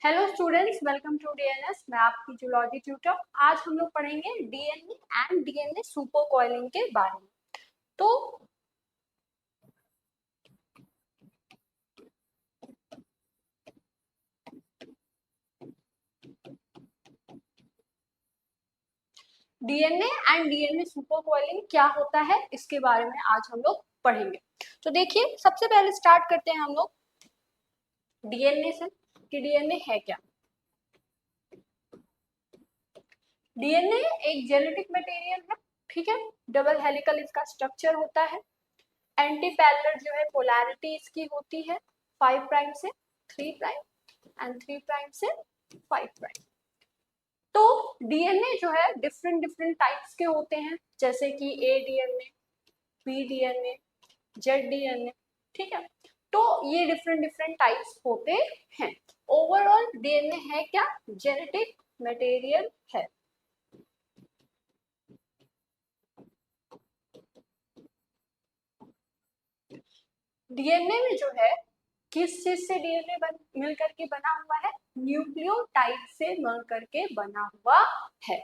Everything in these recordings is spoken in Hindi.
Hello students, welcome to DNS. मैं आपकी जूलॉजी ट्यूटर। आज हम लोग पढ़ेंगे DNA and DNA super coiling के बारे में। तो DNA and DNA super coiling क्या होता है, इसके बारे में आज हम लोग पढ़ेंगे। तो देखिए, सबसे पहले स्टार्ट करते हैं हम लोग डीएनए से कि डीएनए है क्या। डीएनए एक जेनेटिक मटेरियल है, ठीक है। डबल हेलिकल इसका स्ट्रक्चर होता है। एंटी पैरेलल जो है पोलैरिटी इसकी होती है 5 प्राइम से 3 प्राइम एंड 3 प्राइम से 5 प्राइम। तो डीएनए जो है डिफरेंट डिफरेंट टाइप्स के होते हैं, जैसे कि A DNA, B DNA, Z DNA, ठीक है। तो ये डिफरेंट डिफरेंट टाइप्स होते हैं। ओवरऑल डीएनए है क्या? जेनेटिक मटेरियल है। डीएनए में जो है किस चीज से डीएनए मिल करके बना हुआ है? न्यूक्लियोटाइड से मिल करके बना हुआ है।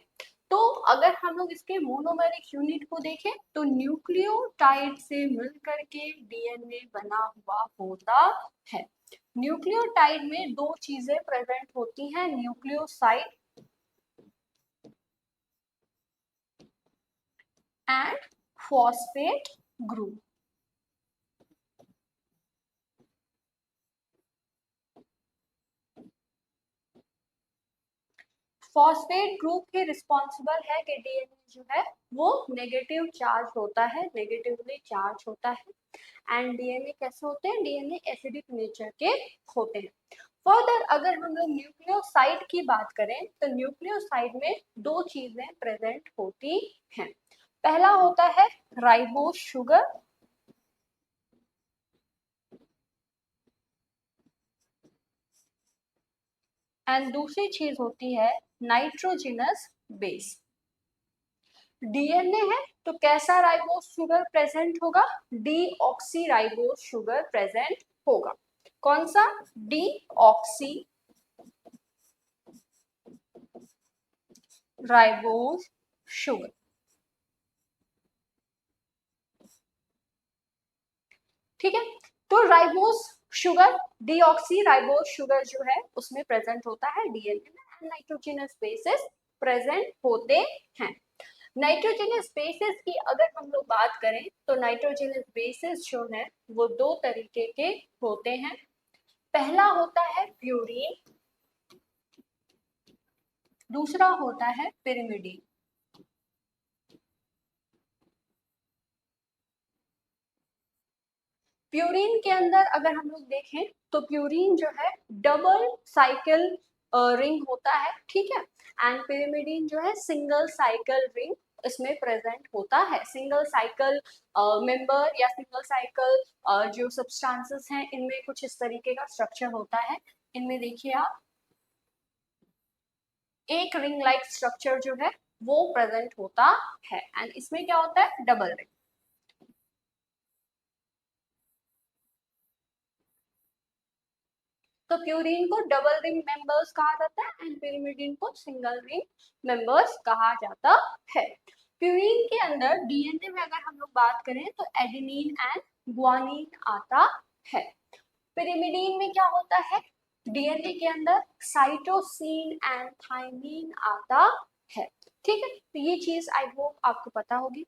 तो अगर हम लोग इसके मोनोमेरिक यूनिट को देखें तो न्यूक्लियोटाइड से मिल करके डीएनए बना हुआ होता है। न्यूक्लियोटाइड में दो चीजें प्रेजेंट होती हैं, nucleoside and phosphate group. Phosphate group he responsible है कि डीएनए जो है वो नेगेटिव चार्ज होता है, नेगेटिवली चार्ज होता है। एंड डीएनए कैसे होते हैं? डीएनए एसिडिक नेचर के होते हैं। फर्दर अगर हम लोग न्यूक्लियोसाइड की बात करें तो न्यूक्लियोसाइड में दो चीजें प्रेजेंट होती हैं। पहला होता है राइबोस शुगर एंड दूसरी चीज होती है नाइट्रोजिनस बेस। डीएनए है तो कैसा राइबोस शुगर प्रेजेंट होगा? डीऑक्सी राइबोस शुगर प्रेजेंट होगा। कौन सा? डीऑक्सी राइबोस शुगर, ठीक है। तो ribose sugar, deoxy ribose sugar जो है उसमें प्रेजेंट होता है डीएनए में, एंड नाइट्रोजनस बेसिस प्रेजेंट होते हैं। नाइट्रोजनस बेसिस की अगर हम लोग बात करें तो नाइट्रोजनस बेसिस जो है वो दो तरीके के होते हैं। पहला होता है प्यूरीन, दूसरा होता है पिरिमिडीन। प्यूरीन के अंदर अगर हम लोग देखें तो प्यूरीन जो है डबल साइकिल रिंग होता है, ठीक है। एंड पिरिमिडीन जो है सिंगल साइकिल रिंग इसमें प्रेजेंट होता है। सिंगल साइकिल मेंबर या सिंगल साइकिल जो सब्सटेंसेस हैं इनमें कुछ इस तरीके का स्ट्रक्चर होता है। इनमें देखिए आप, एक रिंग लाइक स्ट्रक्चर जो है वो प्रेजेंट होता है, एंड इसमें क्या होता है? Double ring. तो प्यूरीन को डबल रिंग मेंबर्स कहा जाता है एंड पिरिमिडीन को सिंगल रिंग मेंबर्स कहा जाता है। प्यूरीन के अंदर डीएनए में अगर हम लोग बात करें तो एडेनिन एंड ग्वानिन आता है। पिरिमिडीन में क्या होता है? डीएनए के अंदर साइटोसिन एंड थाइमिन आता है, ठीक है। तो ये चीज आई होप आपको पता होगी।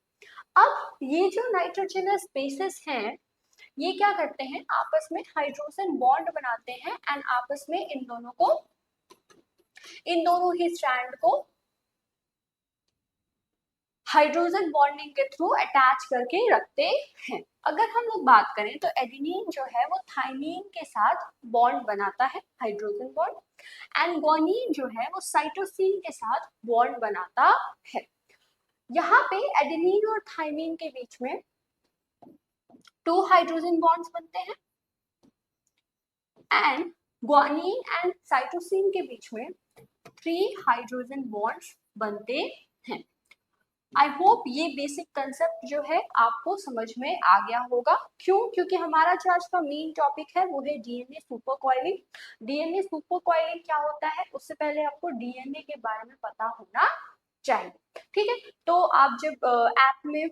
अब ये जो नाइट्रोजनस बेसिस हैं ये क्या करते हैं? आपस में हाइड्रोजन बॉन्ड बनाते हैं एंड आपस में इन दोनों ही स्ट्रैंड को हाइड्रोजन बॉन्डिंग के थ्रू अटैच करके रखते हैं। अगर हम लोग बात करें तो एडेनिन जो है वो थाइमिन के साथ बॉन्ड बनाता है, हाइड्रोजन बॉन्ड, एंड ग्वानिन जो है वो साइटोसिन के साथ बॉन्ड बनाता है। यहाँ पे एडेनिन और थाइमिन के बीच में 2 हाइड्रोजन बॉन्ड्स बनते हैं एंड ग्वानिन एंड साइटोसिन के बीच में 3 हाइड्रोजन बॉन्ड्स बनते हैं। आई होप ये बेसिक कंसेप्ट जो है आपको समझ में आ गया होगा। क्यों? क्योंकि हमारा जो आज का मेन टॉपिक है वो है DNA super coiling. DNA super coiling क्या होता है, उससे पहले आपको डीएनए के बारे में पता होना चाहिए। ठीक है, तो आप जब ऐप में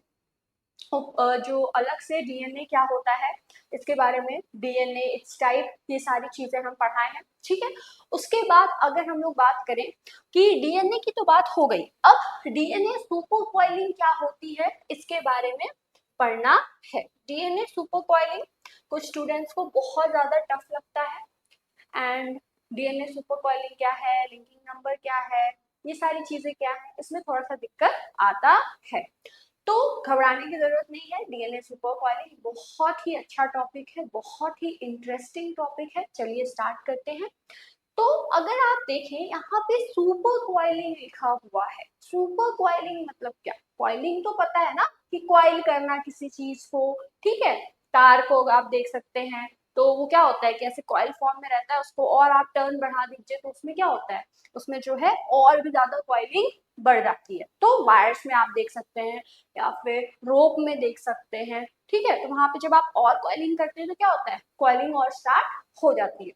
जो अलग से डीएनए क्या होता है इसके बारे में, डीएनए इट्स टाइप, ये सारी चीजें हम पढ़ाए हैं। ठीक है, उसके बाद अगर हम लोग बात करें कि डीएनए की तो बात हो गई, अब डीएनए सुपर कॉइलिंग क्या होती है इसके बारे में पढ़ना है। डीएनए सुपर कॉइलिंग कुछ स्टूडेंट्स को बहुत ज्यादा टफ लगता है, एंड डीएनए सुपर कॉइलिंग क्या है, लिंकिंग नंबर क्या है, ये सारी चीजें क्या है, इसमें थोड़ा सा दिक्कत आता है। तो घबराने की जरूरत नहीं है, डीएनए सुपर कॉइलिंग बहुत ही अच्छा टॉपिक है, बहुत ही इंटरेस्टिंग टॉपिक है। चलिए स्टार्ट करते हैं। तो अगर आप देखें यहाँ पे सुपर कॉइलिंग लिखा हुआ है, सुपर कॉइलिंग मतलब क्या? कॉइलिंग तो पता है ना कि कॉइल करना किसी चीज को, ठीक है, तार को आप देख सकते हैं तो वो क्या होता है कि ऐसे कॉइल फॉर्म में रहता है, उसको और आप टर्न बढ़ा दीजिए तो उसमें क्या होता है, उसमें जो है और भी ज्यादा कॉइलिंग बढ़ जाती है। तो वायर्स में आप देख सकते हैं या फिर रोप में देख सकते हैं, ठीक है, तो वहां पे जब आप और कॉइलिंग करते हैं तो क्या होता है, कॉइलिंग और स्टार्ट हो जाती है।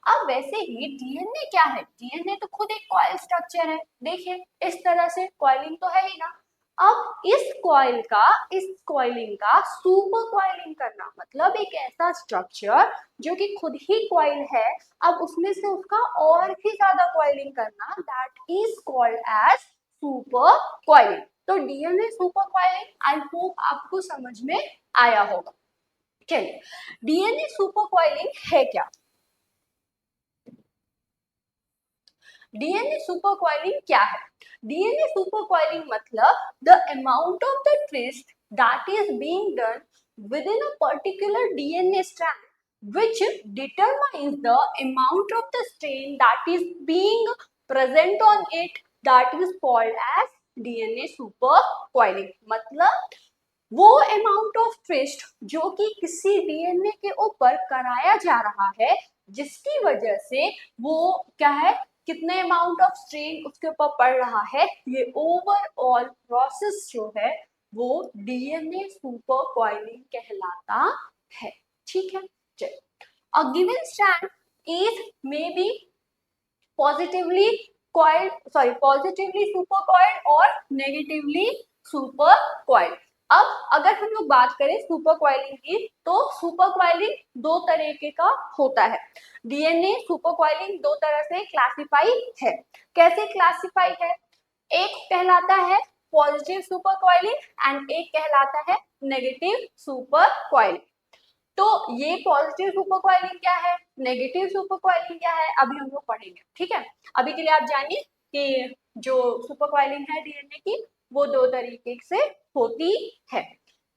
अब वैसे ही डीएनए क्या है, डीएनए तो खुद एक कॉइल स्ट्रक्चर है, देखिए इस तरह से कॉइलिंग तो है ही ना। अब इस कॉइलिंग का सुपर कॉइलिंग करना मतलब एक ऐसा स्ट्रक्चर जो कि खुद ही कॉइल है, अब उसमें से उसका और भी ज्यादा कॉइलिंग करना, that is called as super coiling. तो DNA super coiling I hope आपको समझ में आया होगा। चलिए, डीएनए सुपर कॉइलिंग है क्या? डीएनए सुपर कॉइलिंग क्या है? डीएनए सुपर कॉइलिंग मतलब the amount of the twist that is being done within a particular DNA strand which determines the amount of the strain that is being present on it, that is called as DNA supercoiling। मतलब वो अमाउंट ऑफ ट्विस्ट जो कि किसी डीएनए के ऊपर कराया जा रहा है, जिसकी वजह से वो क्या है, कितने अमाउंट ऑफ स्ट्रेन उसके ऊपर पड़ रहा है, ये ओवरऑल प्रोसेस जो है वो डीएनए सुपर कॉइलिंग कहलाता है। ठीक है, चलिए, a given strand is may be positively coiled, sorry positively super coiled और नेगेटिवली सुपर कॉइल्ड। अब अगर हम लोग बात करें सुपर कॉइलिंग की, तो सुपर कॉइलिंग दो तरीके का होता है। डीएनए सुपर कॉइलिंग दो तरह से क्लासिफाई है। कैसे क्लासिफाई है? एक कहलाता है पॉजिटिव सुपर कॉइलिंग एंड एक कहलाता है नेगेटिव सुपर कॉइलिंग। तो ये पॉजिटिव सुपर कॉइलिंग क्या है, नेगेटिव सुपर कॉइलिंग क्या है, अभी हम लोग पढ़ेंगे। ठीक है, अभी के लिए आप जानिए कि जो सुपर कॉइलिंग है डीएनए की वो दो तरीके से होती है।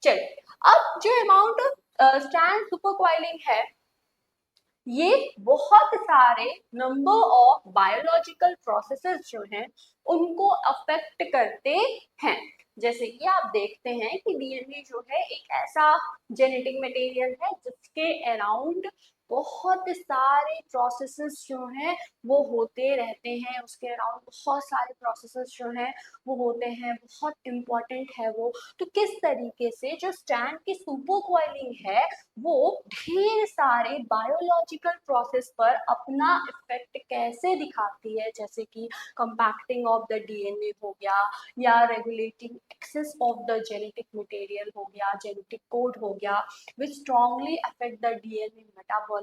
चलिए, अब जो amount of strand super coiling है, ये बहुत सारे नंबर ऑफ बायोलॉजिकल प्रोसेसेस जो हैं उनको अफेक्ट करते हैं। जैसे कि आप देखते हैं कि डीएनए जो है एक ऐसा जेनेटिक मटेरियल है जिसके अराउंड बहुत सारे प्रोसेसेस जो हैं वो होते रहते हैं, उसके अराउंड बहुत सारे प्रोसेसेस जो हैं वो होते हैं, बहुत इम्पोर्टेंट है वो। तो किस तरीके से जो स्ट्रैंड की सुपर कॉइलिंग है वो ढेर सारे बायोलॉजिकल प्रोसेस पर अपना इफेक्ट कैसे दिखाती है, जैसे कि कंपैक्टिंग ऑफ द डीएनए हो गया, या regulating access of the genetic material हो गया, जेनेटिक कोड हो गया, which strongly affect the DNA metabolism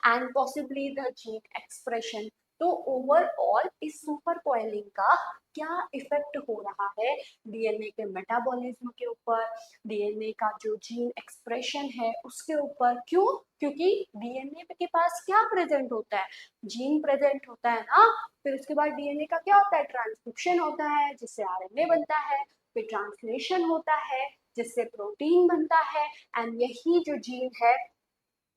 and possibly the gene expression। तो ओवरऑल इस सुपर कॉइलिंग का क्या इफेक्ट हो रहा है डीएनए के मेटाबॉलिज्म के ऊपर, डीएनए का जो जीन एक्सप्रेशन है उसके ऊपर। क्यों? क्योंकि डीएनए के पास क्या प्रेजेंट होता है, जीन प्रेजेंट होता है ना। फिर उसके बाद डीएनए का क्या होता है, ट्रांसक्रिप्शन होता है जिससे आरएनए बनता है, फिर ट्रांसलेशन होता है जिससे प्रोटीन बनता है, एंड यही जो जीन है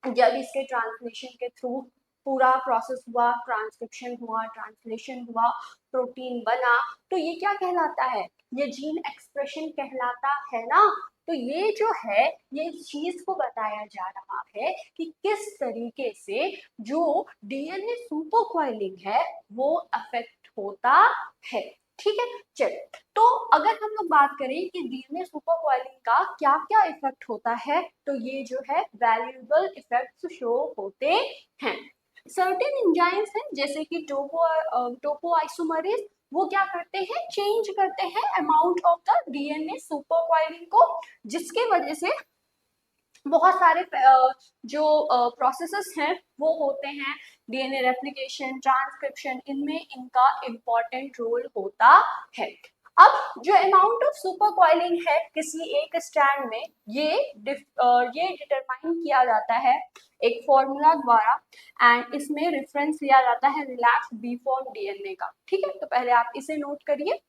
जब इसके ट्रांसलेशन के थ्रू पूरा प्रोसेस हुआ, ट्रांसक्रिप्शन हुआ, ट्रांसलेशन हुआ, प्रोटीन बना, तो ये क्या कहलाता है, ये जीन एक्सप्रेशन कहलाता है ना। तो ये जो है ये इस चीज को बताया जा रहा है कि किस तरीके से जो डीएनए सुपर कॉइलिंग है वो अफेक्ट होता है। ठीक है। चलिए, तो अगर हम लोग बात करें कि डीएनए सुपर कॉइलिंग का क्या क्या इफेक्ट होता है, तो ये जो है वैल्यूएबल इफेक्ट्स शो होते हैं। सर्टेन एंजाइम्स हैं जैसे कि टोपोआइसोमरेज, वो क्या करते हैं, चेंज करते हैं amount of the DNA super coiling को, जिसके वजह से बहुत सारे जो प्रोसेसेस हैं वो होते हैं। डीएनए रेप्लिकेशन, ट्रांसक्रिप्शन, इनमें इनका इम्पोर्टेंट रोल होता है। अब जो अमाउंट ऑफ सुपर कॉइलिंग है किसी एक स्ट्रैंड में, ये डिटरमाइन किया जाता है एक फॉर्मूला द्वारा, एंड इसमें रेफरेंस लिया जाता है रिलैक्स बी फॉर्म डीएनए का। ठीक है, तो पहले आप इसे नोट करिए।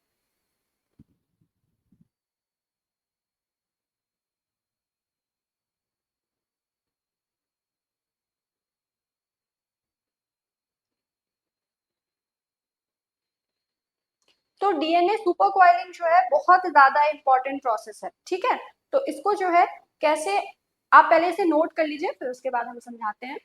तो डीएनए सुपर कॉइलिंग जो है बहुत ज्यादा इंपॉर्टेंट प्रोसेस है। ठीक है, तो इसको जो है कैसे, आप पहले इसे नोट कर लीजिए, फिर उसके बाद हम समझाते हैं।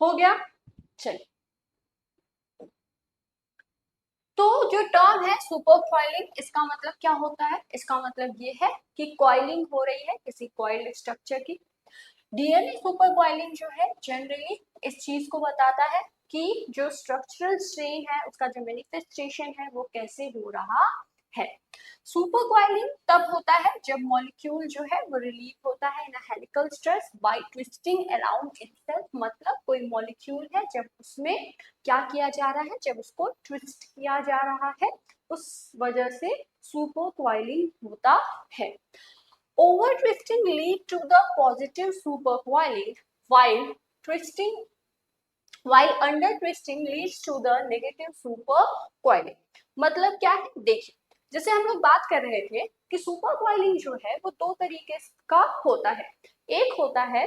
हो गया। चलिए, तो जो टर्म है सुपर कॉइलिंग, इसका मतलब क्या होता है, इसका मतलब ये है कि कॉइलिंग हो रही है किसी कॉइल्ड स्ट्रक्चर की। डीएनए सुपर कॉइलिंग जो है जनरली इस चीज को बताता है कि जो स्ट्रक्चरल स्ट्रेन है उसका जो मैनिफेस्टेशन है वो कैसे हो रहा है। सुपर कॉइलिंग तब होता है जब मॉलिक्यूल जो है वो रिलीव होता है in helical stress by twisting around itself. मतलब कोई मॉलिक्यूल है, जब उसमें क्या किया जा रहा है, जब उसको ट्विस्ट किया जा रहा है, उस वजह से सुपर कॉइलिंग होता है। Over twisting lead to the positive supercoiling, while twisting while under twisting leads to the negative supercoiling। मतलब क्या है, देखिए, जैसे हम लोग बात कर रहे थे कि सुपर कॉइलिंग जो है वो दो तरीके का होता है। एक होता है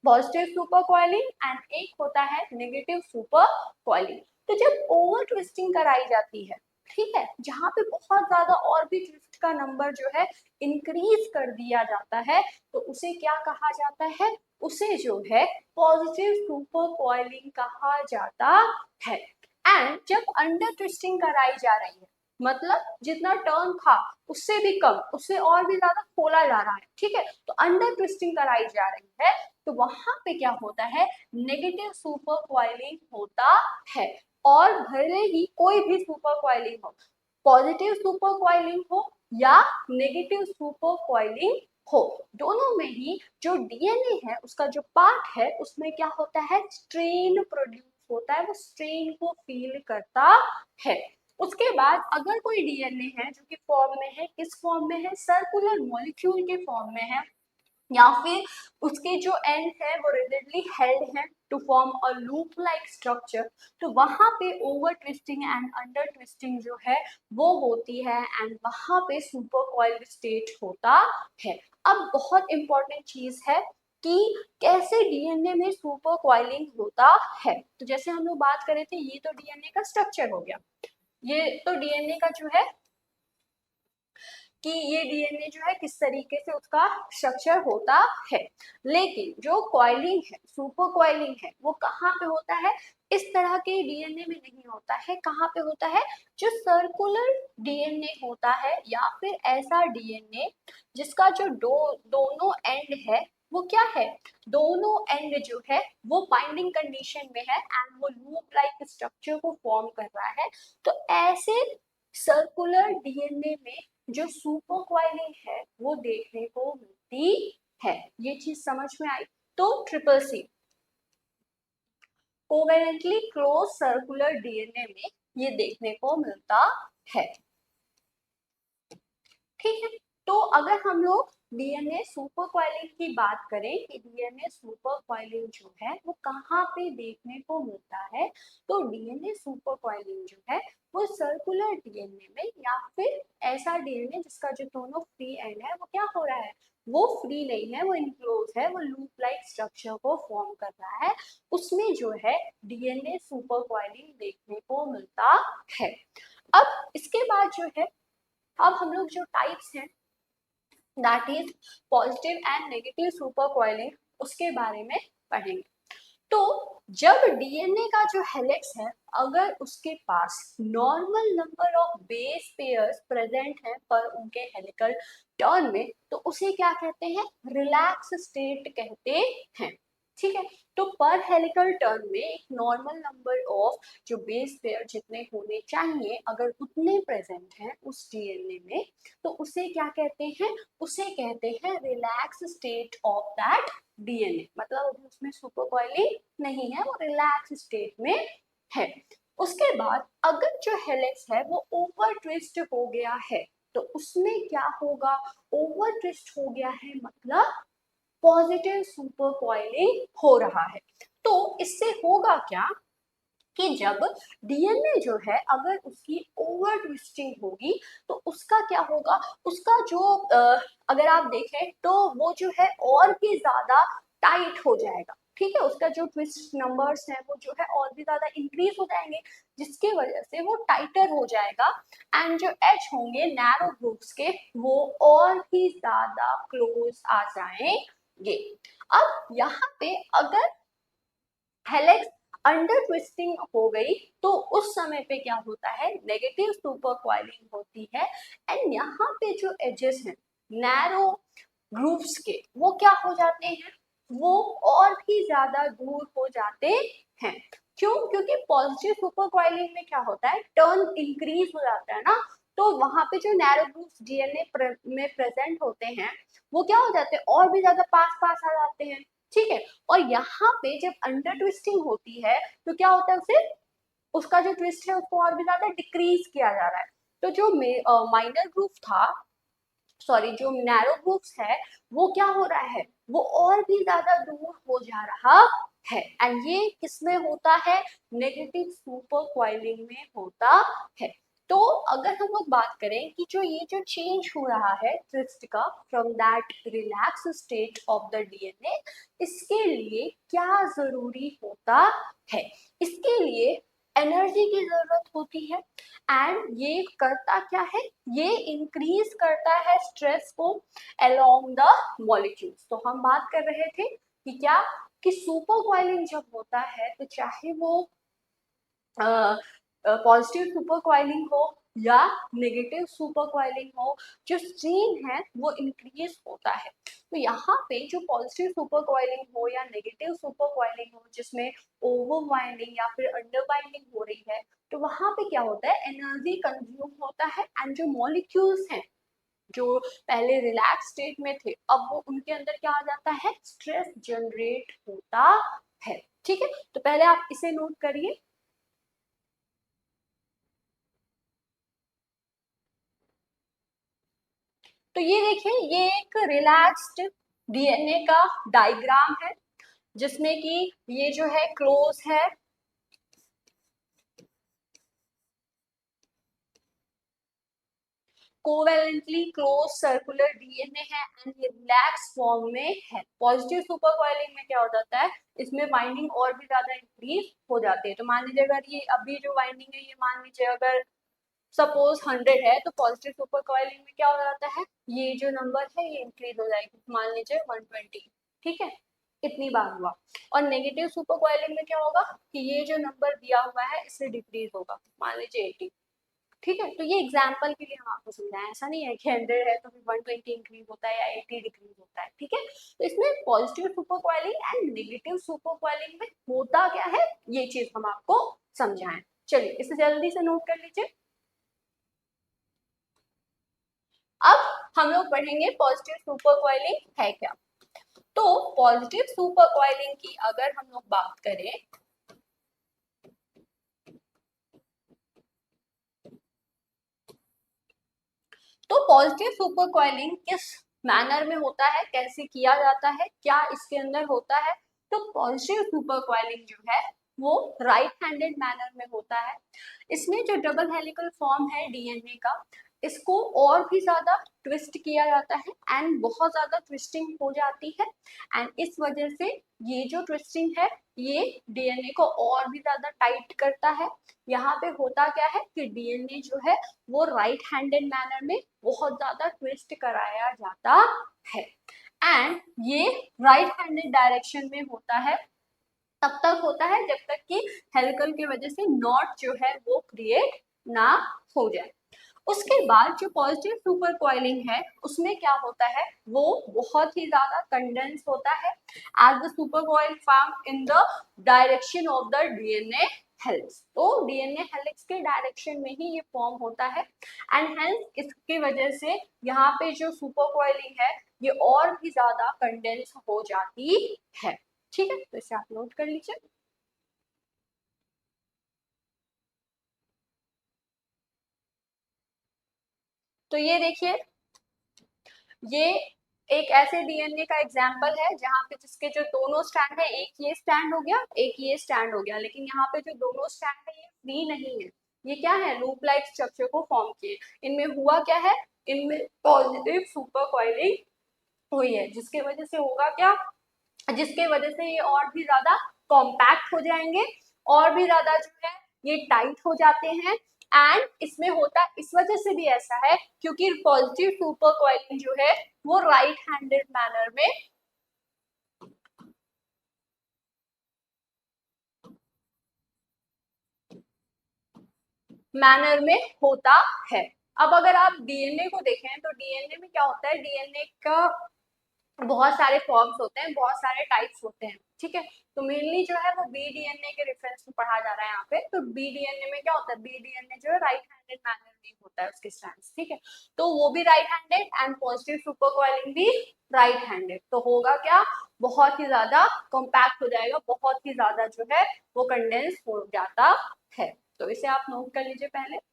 पॉजिटिव सुपर कॉइलिंग एंड एक होता है नेगेटिव सुपर कॉइलिंग। तो जब ओवर ट्विस्टिंग कराई जाती है, ठीक है, जहां पे बहुत ज्यादा और भी ट्विस्ट का नंबर जो है इंक्रीज कर दिया जाता है, तो उसे क्या कहा जाता है, उसे जो है पॉजिटिव सुपर कॉइलिंग कहा जाता है। एंड जब अंडर ट्विस्टिंग कराई जा रही है, मतलब जितना टर्न था उससे भी कम, उससे और भी ज्यादा खोला जा रहा है, ठीक है, तो अंडर ट्विस्टिंग कराई जा रही है, तो वहां पे क्या होता है, नेगेटिव सुपर कॉइलिंग होता है। और भले ही कोई भी सुपर कॉइलिंग हो, पॉजिटिव सुपर कॉइलिंग हो या नेगेटिव सुपर कॉइलिंग हो, दोनों में ही जो डीएनए है उसका जो पार्ट है उसमें क्या होता है, स्ट्रेन प्रोड्यूस होता है, वो स्ट्रेन को फील करता है। उसके बाद अगर कोई डीएनए है जो कि फॉर्म में है, किस फॉर्म में है, सर्कुलर मॉलिक्यूल के फॉर्म में है, या फिर उसके जो एंड है वो रिजिडली हेल्ड है to form a loop like structure, तो वहां पे over twisting and under twisting जो है वो होती है, एंड वहां पे सुपर कॉइल्ड स्टेट होता है। अब बहुत इंपॉर्टेंट चीज है कि कैसे डीएनए में सुपर कॉइलिंग होता है। तो जैसे हम लोग बात कर रहे थे, ये तो डीएनए का स्ट्रक्चर हो गया, ये तो डीएनए का जो है कि ये डीएनए जो है किस तरीके से उसका स्ट्रक्चर होता है। लेकिन जो कॉइलिंग है, सुपर कॉइलिंग है, वो कहाँ पे होता है, इस तरह के डीएनए में नहीं होता है। कहाँ पे होता है, जो सर्कुलर डीएनए होता है, या फिर ऐसा डीएनए जिसका जो दोनों एंड है वो क्या है, दोनों एंड जो है वो बाइंडिंग कंडीशन में है एंड वो लूप लाइक स्ट्रक्चर को फॉर्म कर रहा है। तो ऐसे सर्कुलर डीएनए में जो सुपर कॉइलिंग है वो देखने को मिलती है। ये चीज समझ में आई। तो triple C, covalently close circular DNA में ये देखने को मिलता है। ठीक है, तो अगर हम लोग डीएनए सुपर कॉइलिंग की बात करें कि डीएनए सुपर कॉइलिंग जो है वो कहाँ पे देखने को मिलता है, तो डीएनए सुपर कॉइलिंग जो है वो सर्कुलर डीएनए में या फिर ऐसा डीएनए जिसका जो दोनों फ्री एंड है वो क्या हो रहा है, वो फ्री नहीं है, वो इनक्लोज है, वो लूप लाइक स्ट्रक्चर को फॉर्म कर रहा है, उसमें जो है डीएनए सुपर कॉइलिंग देखने को मिलता है। अब इसके बाद जो है, अब हम लोग जो टाइप्स हैं that is positive and negative super coiling उसके बारे में पढ़ेंगे। तो जब डीएनए का जो हेलिक्स है अगर उसके पास normal number of base pairs present हैं पर उनके हेलिकल टर्न में, तो उसे क्या कहते हैं, रिलैक्स स्टेट कहते हैं। ठीक है, तो पर हेलिकल टर्न में एक नॉर्मल नंबर ऑफ जो बेस पेयर जितने होने चाहिए अगर उतने प्रेजेंट हैं उस डीएनए में, तो उसे क्या कहते हैं, उसे कहते हैं relax state of that DNA. मतलब अभी उसमें सुपर कॉइलिंग नहीं है, वो रिलैक्स स्टेट में है। उसके बाद अगर जो हेलिक्स है वो ओवर ट्विस्ट हो गया है, तो उसमें क्या होगा, ओवर ट्विस्ट हो गया है मतलब पॉजिटिव सुपर कॉइलिंग हो रहा है। तो इससे होगा क्या कि जब डीएनए जो है अगर उसकी ओवर ट्विस्टिंग होगी तो उसका क्या होगा, उसका जो अगर आप देखें तो वो जो है और भी ज्यादा टाइट हो जाएगा। ठीक है, उसका जो ट्विस्ट नंबर्स हैं वो जो है और भी ज्यादा इंक्रीज हो जाएंगे, जिसकी वजह से वो टाइटर हो जाएगा एंड जो एज होंगे नैरो ग्रुप्स के वो और भी ज्यादा क्लोज आ जाएंगे। अब यहाँ पे अगर हेलिक्स अंडर ट्विस्टिंग हो गई तो उस समय पे क्या होता है, नेगेटिव सुपर कॉइलिंग होती है एंड यहाँ पे जो एजेस हैं नैरो ग्रुप्स के वो क्या हो जाते हैं, वो और भी ज्यादा दूर हो जाते हैं। क्यों, क्योंकि पॉजिटिव सुपर कॉइलिंग में क्या होता है, टर्न इंक्रीज हो जाता है ना, तो वहां पे जो नैरो ग्रुप्स डीएनए में प्रेजेंट होते हैं वो क्या हो जाते हैं, और भी ज्यादा पास पास आ जाते हैं। ठीक है, और यहाँ पे जब अंडर ट्विस्टिंग होती है तो क्या होता है, उसे उसका जो ट्विस्ट है उसको और भी ज्यादा डिक्रीज किया जा रहा है। तो जो माइनर ग्रुप था, सॉरी जो नैरो ग्रुप्स है वो क्या हो रहा है, वो और भी ज्यादा दूर हो जा रहा है एंड ये किसमें होता है, नेगेटिव सुपर कॉइलिंग में होता है। तो अगर हम लोग बात करें कि जो ये जो चेंज हो रहा है ट्विस्ट का from that relax state of the DNA, इसके लिए क्या जरूरी होता है, इसके लिए एनर्जी की जरूरत होती है एंड ये करता क्या है, ये इंक्रीज करता है स्ट्रेस को अलोंग द मॉलिक्यूल्स। तो हम बात कर रहे थे कि क्या, कि सुपर कॉइलिंग जब होता है तो चाहे वो पॉजिटिव सुपर कॉइलिंग हो या नेगेटिव सुपर कॉइलिंग हो, जो स्ट्रेन है वो इंक्रीज होता है। तो यहाँ पे जो पॉजिटिव सुपर कॉइलिंग हो या नेगेटिव सुपर कॉइलिंग हो जिसमें ओवर वाइंडिंग या फिर अंडर वाइंडिंग हो रही है, तो वहां पे क्या होता है, एनर्जी कंज्यूम होता है एंड जो मॉलिक्यूल्स हैं जो पहले रिलैक्स स्टेट में थे अब वो उनके अंदर क्या आ जाता है, स्ट्रेस जनरेट होता है। ठीक है, तो पहले आप इसे नोट करिए। तो ये देखिए, ये एक रिलैक्स्ड डीएनए का डायग्राम है जिसमें कि ये जो है क्लोज है, कोवेलेंटली क्लोज सर्कुलर डीएनए है एंड ये रिलैक्स फॉर्म में है। पॉजिटिव सुपर कॉइलिंग में क्या हो जाता है, इसमें वाइंडिंग और भी ज्यादा इंक्रीज हो जाती है। तो मान लीजिए अगर ये अभी जो वाइंडिंग है ये मान लीजिए अगर सपोज 100 है, तो पॉजिटिव सुपर कॉइलिंग में क्या हो जाता है, ये जो नंबर है ये इंक्रीज हो जाएगी, मान लीजिए 120। ठीक है, इतनी बार हुआ। और नेगेटिव सुपर कॉइलिंग में क्या होगा कि ये जो नंबर दिया हुआ है इससे डिक्रीज होगा, मान लीजिए 80। ठीक है, तो ये एग्जाम्पल के लिए हम आपको समझाएं, ऐसा नहीं है कि 100 है तो फिर 120 इंक्रीज होता है या 80 डिक्रीज होता है। ठीक है, तो इसमें positive super coiling and negative super coiling में होता क्या है ये चीज हम आपको समझाएं। चलिए इसे जल्दी से नोट कर लीजिए। अब हम लोग पढ़ेंगे पॉजिटिव सुपर कॉइलिंग है क्या। तो पॉजिटिव सुपर कॉइलिंग की अगर हम लोग बात करें, तो पॉजिटिव सुपर कॉइलिंग किस मैनर में होता है, कैसे किया जाता है, क्या इसके अंदर होता है। तो पॉजिटिव सुपर कॉइलिंग जो है वो राइट हैंडेड मैनर में होता है। इसमें जो डबल हेलिकल फॉर्म है डीएनए का, इसको और भी ज्यादा ट्विस्ट किया जाता है एंड बहुत ज्यादा ट्विस्टिंग हो जाती है। एंड इस वजह से ये जो ट्विस्टिंग है ये डीएनए को और भी ज्यादा टाइट करता है। यहाँ पे होता क्या है कि डीएनए जो है वो राइट हैंडेड मैनर में बहुत ज्यादा ट्विस्ट कराया जाता है। एंड ये राइट हैंडेड डायरेक्शन में होता है, तब तक होता है जब तक कि हेलिकल की वजह से नॉट जो है वो क्रिएट ना हो जाए। उसके बाद जो पॉजिटिव सुपर कॉइलिंग है उसमें क्या होता है, वो बहुत ही ज्यादा कंडेंस होता है as the super coil form in the direction of the DNA helix. तो डीएनए हेलिक्स के डायरेक्शन में ही ये फॉर्म होता है एंड हेंस इसकी वजह से यहाँ पे जो सुपर कॉइलिंग है ये और भी ज्यादा कंडेंस हो जाती है। ठीक है, तो इसे आप नोट कर लीजिए। तो ये देखिए, ये एक ऐसे डीएनए का एग्जाम्पल है जहाँ पे जिसके जो दोनों स्टैंड है, एक ये स्टैंड हो गया, एक ये स्टैंड हो गया, लेकिन यहाँ पे जो दोनों स्टैंड है ये फ्री नहीं है, ये क्या है, लूप लाइक स्ट्रक्चर को फॉर्म किए। इनमें हुआ क्या है, इनमें पॉजिटिव सुपर कॉइलिंग हुई है, जिसके वजह से होगा क्या, जिसके वजह से ये और भी ज्यादा कॉम्पैक्ट हो जाएंगे, और भी ज्यादा जो है ये टाइट हो जाते हैं। एंड इसमें होता इस वजह से भी ऐसा है क्योंकि पॉजिटिव सुपर कॉइलिंग जो है वो राइट हैंडेड मैनर में होता है। अब अगर आप डीएनए को देखें तो डीएनए में क्या होता है, डीएनए का बहुत सारे फॉर्म्स होते हैं, बहुत सारे टाइप्स होते हैं, ठीक है। तो मेनली जो है वो बी डीएनए के रेफरेंस में पढ़ा जा रहा है यहाँ पे। तो बी डीएनए में क्या होता है, बी डीएनए जो है राइट हैंडेड मैनर में होता है उसके स्ट्रैंड्स, ठीक है। तो वो भी right handed and positive super coiling भी राइट हैंडेड। तो होगा क्या, बहुत ही ज्यादा कॉम्पैक्ट हो जाएगा, बहुत ही ज्यादा जो है वो कंडेंस हो जाता है। तो इसे आप नोट कर लीजिए पहले।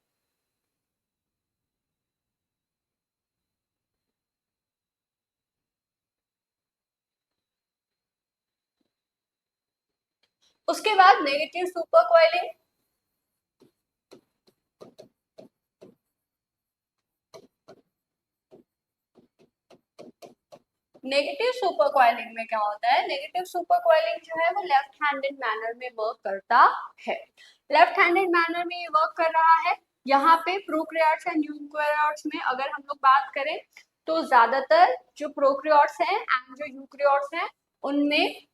उसके बाद negative super coiling. Negative super coiling में क्या होता है, नेगेटिव सुपर कॉइलिंग जो है वो लेफ्ट हैंडेड मैनर में वर्क करता है। लेफ्ट हैंडेड मैनर में ये वर्क कर रहा है। यहाँ पे प्रोकैरियोट्स एंड यूकैरियोट्स में अगर हम लोग बात करें तो ज्यादातर जो प्रोकैरियोट्स हैं एंड जो यूकैरियोट्स हैं उनमें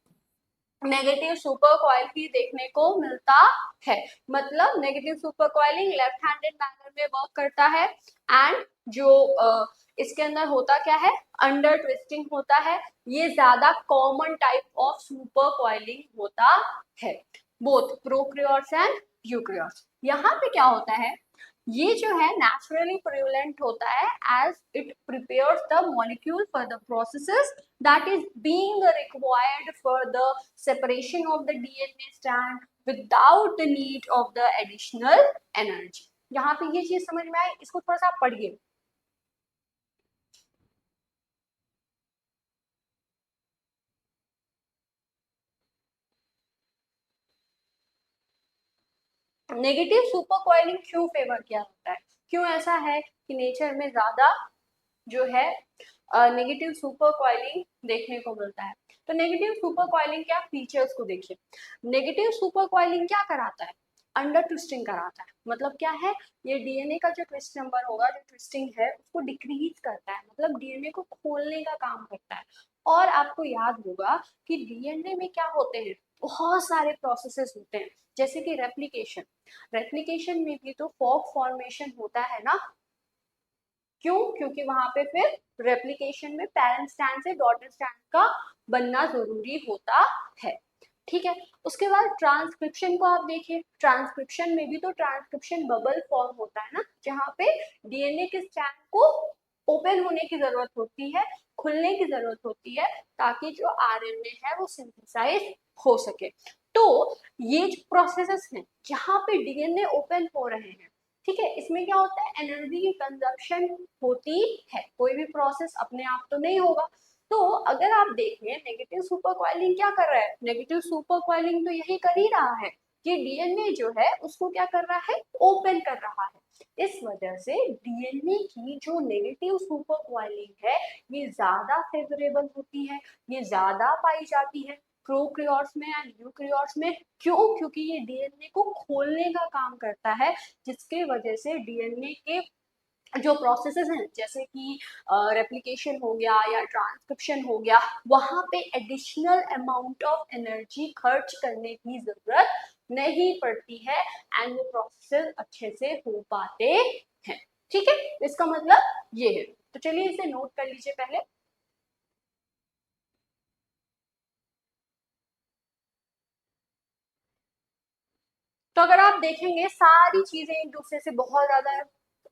नेगेटिव सुपर कॉइल ही देखने को मिलता है। मतलब negative super coiling left handed manner में वर्क करता है एंड जो इसके अंदर होता क्या है, अंडर ट्विस्टिंग होता है। ये ज्यादा common type of super coiling होता है, बोथ प्रोकैरियोट्स एंड यूकैरियोट्स। यहाँ पे क्या होता है, ये जो है नेचुरली प्रिवेलेंट होता है as it prepares the molecule for the processes that is being required for the separation of the DNA strand without the need of the additional energy। यहाँ पे ये चीज समझ में आई, इसको थोड़ा सा पढ़िए। नेगेटिव सुपर कॉइलिंग क्यों फेवर किया जाता है, क्यों ऐसा है कि नेचर में ज्यादा जो है नेगेटिव सुपर कॉइलिंग देखने को मिलता है। तो नेगेटिव सुपर कॉइलिंग क्या फीचर्स को देखिए। नेगेटिव सुपर कॉइलिंग क्या कराता है, अंडर ट्विस्टिंग कराता है। मतलब क्या है, ये डीएनए का जो ट्विस्ट नंबर होगा, जो ट्विस्टिंग है उसको डिक्रीज करता है, मतलब डीएनए को खोलने का काम करता है। और आपको याद होगा कि डीएनए में क्या होते हैं, बहुत सारे प्रोसेसेस होते हैं, जैसे कि रेप्लिकेशन। रेप्लिकेशन में भी तो फॉर्क फॉर्मेशन होता है ना, क्यों, क्योंकि वहां पे फिर रेप्लिकेशन में पेरेंट स्ट्रैंड से डॉटर स्ट्रैंड का बनना जरूरी होता है, ठीक है। उसके बाद ट्रांसक्रिप्शन को आप देखिए, ट्रांसक्रिप्शन में भी तो ट्रांसक्रिप्शन बबल फॉर्म होता है ना, जहाँ पे डीएनए के स्ट्रैंड को ओपन होने की जरूरत होती है, खुलने की जरूरत होती है, ताकि जो आरएनए है वो सिंथेसाइज हो सके। तो ये जो प्रोसेसेस हैं जहाँ पे डीएनए ओपन हो रहे हैं, ठीक है, इसमें क्या होता है, एनर्जी की कंजप्शन होती है, कोई भी प्रोसेस अपने आप तो नहीं होगा। तो अगर आप देखें नेगेटिव सुपर कॉइलिंग क्या कर रहा है, नेगेटिव सुपर कॉइलिंग तो यही कर ही रहा है कि डीएनए जो है उसको क्या कर रहा है, ओपन कर रहा है। इस वजह से डीएनए की जो नेगेटिव सुपर कॉइलिंग है ये ज्यादा फेवरेबल होती है, ये ज्यादा पाई जाती है प्रोकैरियोट्स में एंड यूकैरियोट्स में। क्यों? क्योंकि ये डीएनए को खोलने का काम करता है, जिसके वजह से डीएनए के जो प्रोसेसेस हैं जैसे कि रेप्लिकेशन हो गया या ट्रांसक्रिप्शन हो गया, वहां पे एडिशनल अमाउंट ऑफ एनर्जी खर्च करने की जरूरत नहीं पड़ती है एंड वो प्रोसेसेस अच्छे से हो पाते हैं। ठीक है, इसका मतलब ये है। तो चलिए इसे नोट कर लीजिए पहले। तो अगर आप देखेंगे सारी चीजें एक दूसरे से बहुत ज्यादा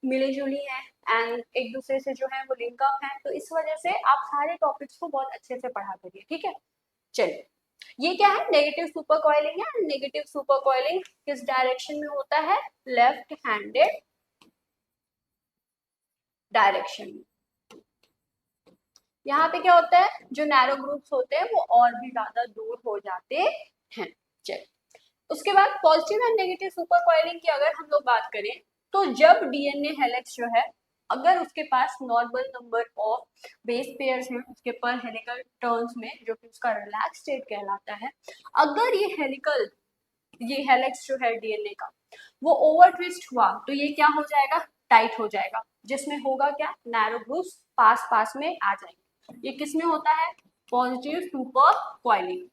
मिली जुली हैं एंड एक दूसरे से जो है वो लिंक अप है, तो इस वजह से आप सारे टॉपिक्स को बहुत अच्छे से पढ़ा करिए। ठीक है, चलिए ये क्या है, नेगेटिव सुपर कॉइलिंग है। नेगेटिव सुपर कॉइलिंग किस डायरेक्शन में होता है, लेफ्ट हैंडेड डायरेक्शन में। यहाँ पे क्या होता है, जो नैरो ग्रुप्स होते हैं वो और भी ज्यादा दूर हो जाते हैं। चलिए उसके बाद positive and negative super coiling की अगर हम लोग बात करें, तो जब डीएनए हेलिक्स जो है अगर उसके पास normal number of base pairs हैं उसके पर हेलिकल टर्न्स में, जो कि उसका रिलैक्स स्टेट कहलाता है, अगर ये हेलिक्स जो है डीएनए का वो ओवर ट्विस्ट हुआ तो ये क्या हो जाएगा, टाइट हो जाएगा, जिसमें होगा क्या, नैरो ग्रुप्स पास पास में आ जाएंगे। ये किसमें होता है, पॉजिटिव सुपर कॉइलिंग।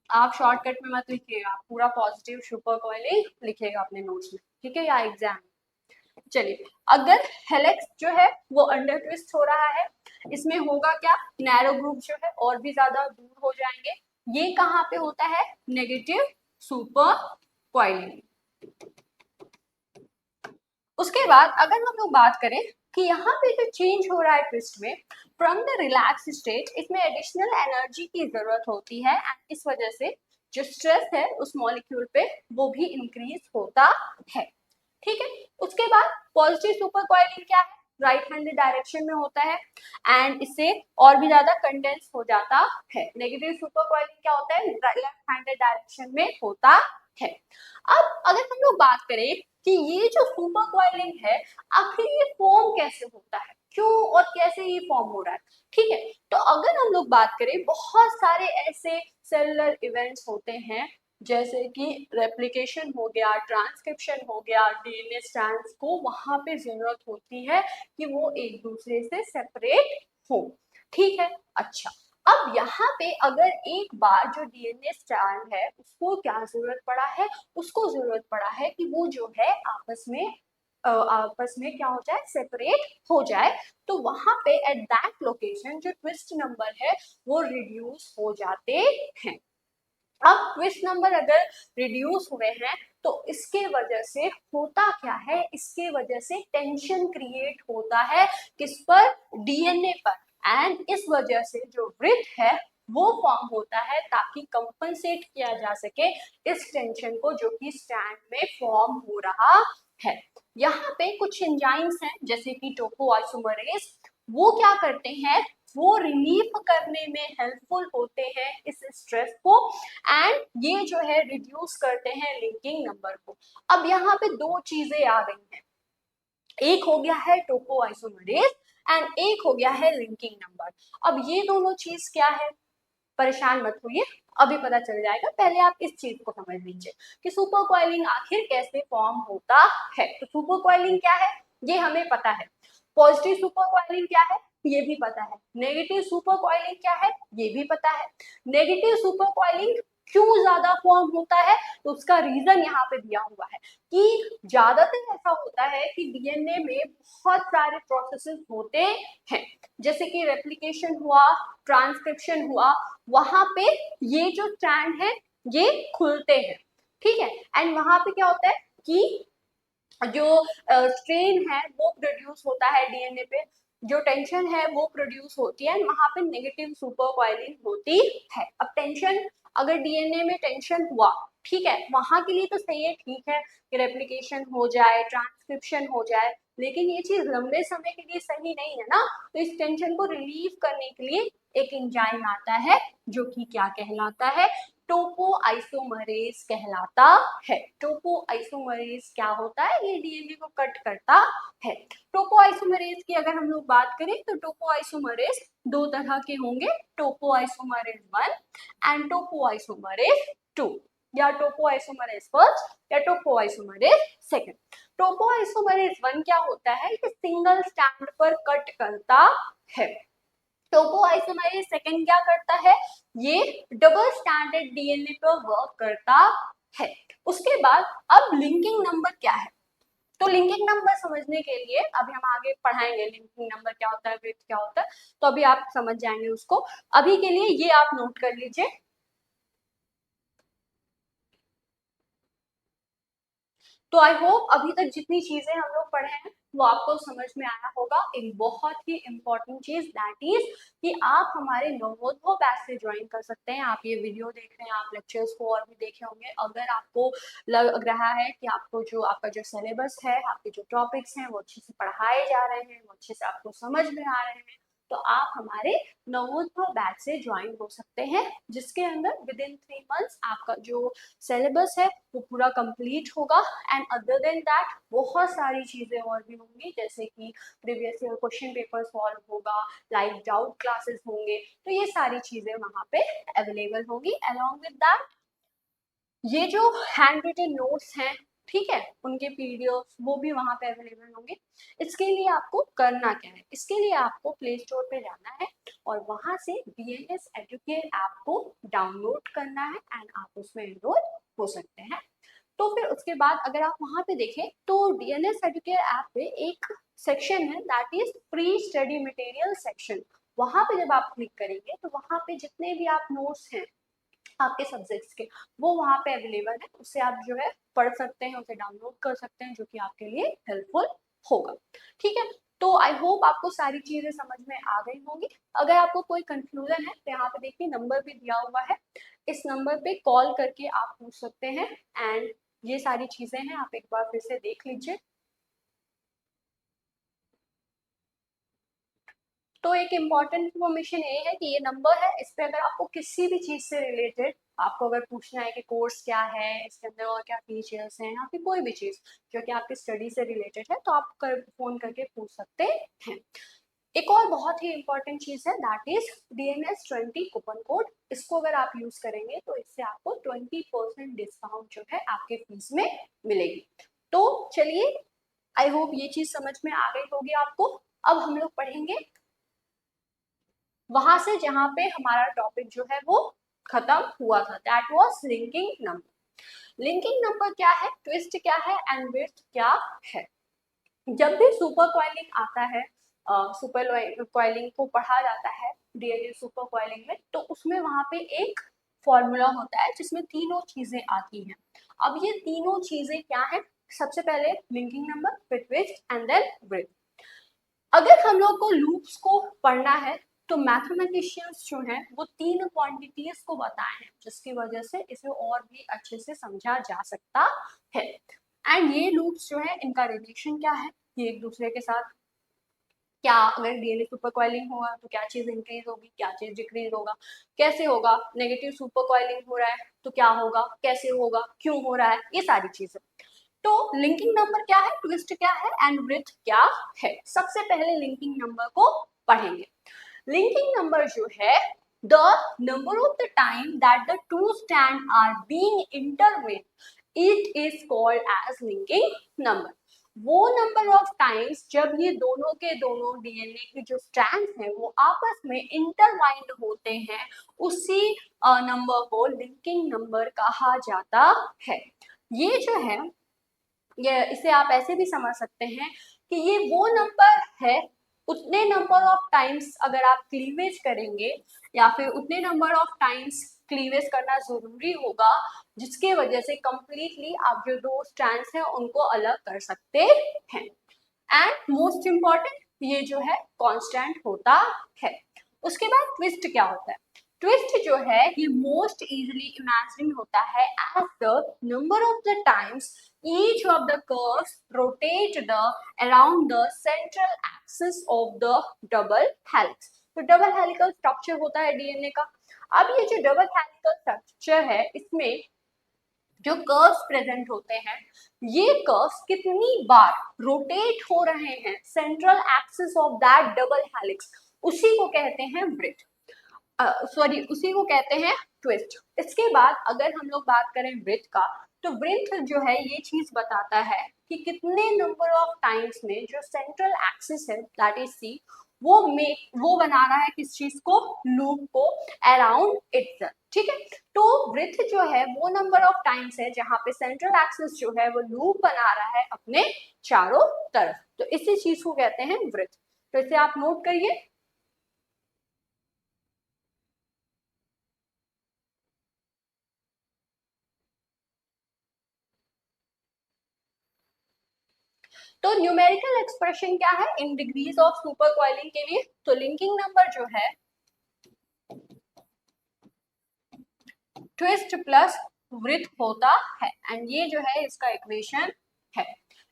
आप शॉर्टकट में मत लिखिएगा, पूरा पॉजिटिव सुपर कॉइलिंग लिखिएगा अपने नोट्स में, ठीक है, या एग्जाम। चलिए अगर हेलिक्स जो है वो अंडर ट्विस्ट हो रहा है, इसमें होगा क्या, नैरो ग्रुप जो है और भी ज्यादा दूर हो जाएंगे। ये कहाँ पे होता है, नेगेटिव सुपर कॉइलिंग। उसके बाद अगर हम लोग बात करें कि यहाँ पे जो चेंज हो रहा है ट्विस्ट में फ्रॉम द रिलैक्स स्टेट, इसमें एडिशनल एनर्जी की जरूरत होती है एंड इस वजह से जो स्ट्रेस है उस मॉलिक्यूल पे वो भी इंक्रीज होता है। ठीक है, उसके बाद पॉजिटिव सुपर कॉइलिंग क्या है, राइट हैंडेड डायरेक्शन में होता है एंड इससे और भी ज्यादा कंडेंस हो जाता है। नेगेटिव सुपर कॉइलिंग क्या होता है, लेफ्ट हैंडेड डायरेक्शन में होता है। अब अगर हम लोग बात करें कि ये जो सुपर कॉइलिंग है आखिर ये फॉर्म कैसे होता है, क्यों और कैसे ये फॉर्म हो रहा है। ठीक है, तो अगर हम लोग बात करें बहुत सारे ऐसे सेलुलर इवेंट्स होते हैं जैसे कि रेप्लिकेशन हो गया, ट्रांसक्रिप्शन हो गया, डीएनए स्ट्रैंड्स को वहां पे जरूरत होती है कि वो एक दूसरे से सेपरेट हो। ठीक है, अच्छा अब यहाँ पे अगर एक बार जो डीएनए स्ट्रैंड है उसको क्या जरूरत पड़ा है, उसको जरूरत पड़ा है कि वो जो है आपस में क्या हो जाए, सेपरेट हो जाए। तो वहां पे एट दैट लोकेशन जो ट्विस्ट नंबर है वो रिड्यूस हो जाते हैं। अब ट्विस्ट नंबर अगर रिड्यूस हुए हैं तो इसके वजह से होता क्या है, इसके वजह से टेंशन क्रिएट होता है किस पर, डीएनए पर एंड इस वजह से जो ब्रिथ है वो फॉर्म होता है ताकि कंपनसेट किया जा सके इस टेंशन को जो कि स्ट्रैंड में फॉर्म हो रहा है। यहाँ पे कुछ एंजाइम्स हैं जैसे कि टोपोआइसोमरेज, वो क्या करते हैं, वो रिलीफ करने में हेल्पफुल होते हैं इस स्ट्रेस को एंड ये जो है रिड्यूस करते हैं लिंकिंग नंबर को। अब यहाँ पे दो चीजें आ गई हैं, एक हो गया है टोपोआइसोमरेज एंड एक हो गया है लिंकिंग नंबर। अब ये दोनों चीज क्या है, परेशान मत होइए, अभी पता चल जाएगा, पहले आप इस चीज को समझ लीजिए कि सुपर कॉइलिंग आखिर कैसे फॉर्म होता है। तो सुपर कॉइलिंग क्या है ये हमें पता है, पॉजिटिव सुपर कॉइलिंग क्या है ये भी पता है, नेगेटिव सुपर कॉइलिंग क्या है ये भी पता है। नेगेटिव सुपर कॉइलिंग क्यों ज्यादा फॉर्म होता है, तो उसका रीजन यहाँ पे दिया हुआ है कि ज्यादातर ऐसा होता है कि डीएनए में बहुत सारे प्रोसेसेस होते हैं जैसे कि रेप्लिकेशन हुआ, ट्रांसक्रिप्शन हुआ, वहां पे ये जो स्ट्रैंड है ये खुलते हैं। ठीक है, एंड वहां पे क्या होता है कि जो स्ट्रेन है वो प्रोड्यूस होता है डीएनए पे, जो टेंशन है वो प्रोड्यूस होती है, वहां पे नेगेटिव सुपर कॉइलिंग होती है। अब टेंशन, अगर डीएनए में टेंशन हुआ, ठीक है, वहां के लिए तो सही है, ठीक है कि रेप्लिकेशन हो जाए, ट्रांसक्रिप्शन हो जाए, लेकिन ये चीज लंबे समय के लिए सही नहीं है ना। तो इस टेंशन को रिलीव करने के लिए एक एंजाइम आता है जो कि क्या कहलाता है, टोपोआइसोमरेज कहलाता है। टोपोआइसोमरेज क्या होता है, ये डीएनए को कट करता है। टोपोआइसोमरेज की अगर हम लोग बात करें तो टोपोआइसोमरेज दो तरह के होंगे, टोपोआइसोमरेज 1 एंड टोपोआइसोमरेज 2, या टोपोआइसोमरेज फर्स्ट या टोपोआइसोमरेज सेकंड। टोपोआइसोमरेज 1 क्या होता है, ये सिंगल स्ट्रैंड पर कट करता है। टोपोआइसोमरेज सेकंड क्या करता है, ये डबल स्ट्रैंडेड डीएनए पर वर्क करता है। उसके बाद अब लिंकिंग नंबर क्या है, तो लिंकिंग नंबर समझने के लिए अभी हम आगे पढ़ाएंगे लिंकिंग नंबर क्या होता है, विथ क्या होता है, तो अभी आप समझ जाएंगे उसको। अभी के लिए ये आप नोट कर लीजिए। तो आई होप अभी तक जितनी चीजें हम लोग पढ़े हैं वो आपको समझ में आया होगा। एक बहुत ही इम्पोर्टेंट चीज दैट इज कि आप हमारे नवोदय बैच से ज्वाइन कर सकते हैं। आप ये वीडियो देख रहे हैं, आप लेक्चर्स को और भी देखे होंगे, अगर आपको लग रहा है कि आपको जो आपका जो सिलेबस है, आपके जो टॉपिक्स हैं वो अच्छे से पढ़ाए जा रहे हैं, वो अच्छे से आपको समझ में आ रहे हैं, तो आप हमारे नवोदय बैच से ज्वाइन हो सकते हैं, जिसके अंदर विद इन 3 मंथ्स आपका जो सिलेबस है वो पूरा कंप्लीट होगा। एंड अदर देन दैट बहुत सारी चीजें और भी होंगी, जैसे कि previous year question paper solve होगा, लाइव डाउट क्लासेस होंगे, तो ये सारी चीजें वहां पे अवेलेबल होंगी। अलॉन्ग विद दैट ये जो हैंड रिटन नोट्स हैं, ठीक है, उनके पीडीएफ वो भी वहां पे अवेलेबल होंगे। इसके लिए आपको करना क्या है, इसके लिए आपको प्ले स्टोर पे जाना है और वहां से डीएनएस एजुकेट ऐप को डाउनलोड करना है एंड आप उसमें एनरोल हो सकते हैं। तो फिर उसके बाद अगर आप वहां पे देखें तो डीएनएस एजुकेट ऐप पे एक सेक्शन है that is pre study material section. वहां पे जब आप क्लिक करेंगे तो वहां पे जितने भी आप नोट्स हैं आपके सब्जेक्ट्स के, वो वहां पे अवेलेबल है, उससे आप जो है पढ़ सकते हैं, उसे डाउनलोड कर सकते हैं, जो कि आपके लिए हेल्पफुल होगा। ठीक है, तो आई होप आपको सारी चीजें समझ में आ गई होंगी। अगर आपको कोई कंफ्यूजन है तो यहाँ पे देखिए नंबर भी दिया हुआ है, इस नंबर पे कॉल करके आप पूछ सकते हैं। एंड ये सारी चीजें हैं, आप एक बार फिर से देख लीजिए। तो एक इम्पॉर्टेंट इन्फॉर्मेशन ये है कि ये नंबर है, इस पे अगर आपको किसी भी चीज से रिलेटेड आपको अगर पूछना है कि कोर्स क्या है, इसके अंदर और क्या फीचर्स हैं, या फिर कोई भी चीज जो कि आपकी स्टडी से रिलेटेड है, तो आप फोन करके पूछ सकते हैं। एक और बहुत ही इम्पोर्टेंट चीज है that is DNS 20 coupon code. इसको अगर आप यूज करेंगे तो इससे आपको 20% डिस्काउंट जो है आपके फीस में मिलेगी। तो चलिए, आई होप ये चीज समझ में आ गई होगी आपको। अब हम लोग पढ़ेंगे वहां से जहां पे हमारा टॉपिक जो है वो खत्म हुआ था, that was linking number. Linking number क्या है, ट्विस्ट क्या है एंड विड्थ क्या है। जब भी सुपर कॉइलिंग आता है, सुपर कॉइलिंग को पढ़ा जाता है डीएनए सुपर कॉइलिंग में, तो उसमें वहां पे एक फॉर्मूला होता है जिसमें तीनों चीजें आती हैं। अब ये तीनों चीजें क्या है, सबसे पहले लिंकिंग नंबर, फिर ट्विस्ट एंड देन विड्थ। अगर हम लोग को लूप्स को पढ़ना है तो मैथमेटिशियंस जो हैं वो तीन क्वांटिटीज को बताए हैं, जिसकी वजह से इसे और भी अच्छे से समझा जा सकता है। एंड ये लूप्स जो है इनका रिलेशन क्या है, ये एक दूसरे के साथ क्या, अगर डीएनए सुपर कॉइलिंग हुआ तो क्या चीज इंक्रीज होगी, क्या चीज डिक्रीज होगा, कैसे होगा, नेगेटिव सुपर कॉइलिंग हो रहा है तो क्या होगा, कैसे होगा, क्यों हो रहा है, ये सारी चीजें। तो लिंकिंग नंबर क्या है, ट्विस्ट क्या है एंड विड्थ क्या है। सबसे पहले लिंकिंग नंबर को पढ़ेंगे। लिंकिंग नंबर जो है, the number of the time that the two strand are being intertwine, it is called as linking number. वो नंबर ऑफ टाइम्स जब ये दोनों के दोनों डीएनए के जो स्ट्रैंड्स हैं वो आपस में इंटरवाइंड होते हैं, उसी नंबर को लिंकिंग नंबर कहा जाता है। ये जो है, ये इसे आप ऐसे भी समझ सकते हैं कि ये वो नंबर है, उतने नंबर ऑफ टाइम्स अगर आप क्लीवेज करेंगे या फिर उतने नंबर ऑफ टाइम्स क्लीवेज करना जरूरी होगा, जिसके वजह से कंप्लीटली आप जो दो स्ट्रैंड्स हैं उनको अलग कर सकते हैं। एंड मोस्ट इम्पॉर्टेंट, ये जो है कांस्टेंट होता है। उसके बाद ट्विस्ट क्या होता है? ट्विस्ट जो है ये मोस्ट इजीली इमेजिन होता है as the number of the times each of the curves rotate the around the central axis of the double helix। तो डबल हेलिकल स्ट्रक्चर होता है डीएनए का। अब ये जो डबल हेलिकल स्ट्रक्चर है इसमें जो कर्व्स प्रेजेंट होते हैं ये कर्व्स कितनी बार रोटेट हो रहे हैं central axis of that double helix, उसी को कहते हैं वृत्त, सॉरी उसी को कहते हैं ट्विस्ट। इसके बाद अगर हम लोग बात करें वृत्त का, तो वृत्त जो है ये चीज बताता है कि कितने नंबर ऑफ टाइम्स में जो सेंट्रल एक्सिस है दैट इज सी वो बना रहा है किस चीज को, लूप को अराउंड इटसेल्फ। ठीक है, तो वृत्त जो है वो नंबर ऑफ टाइम्स है जहां पे सेंट्रल एक्सिस जो है वो लूप बना रहा है अपने चारों तरफ, तो इसी चीज को कहते हैं वृत्त। तो इसे आप नोट करिए। तो न्यूमेरिकल एक्सप्रेशन क्या है इन डिग्रीज ऑफ सुपर कॉइलिंग के लिए? तो लिंकिंग नंबर जो है ट्विस्ट प्लस वृत्त होता है एंड ये जो है इसका इक्वेशन है,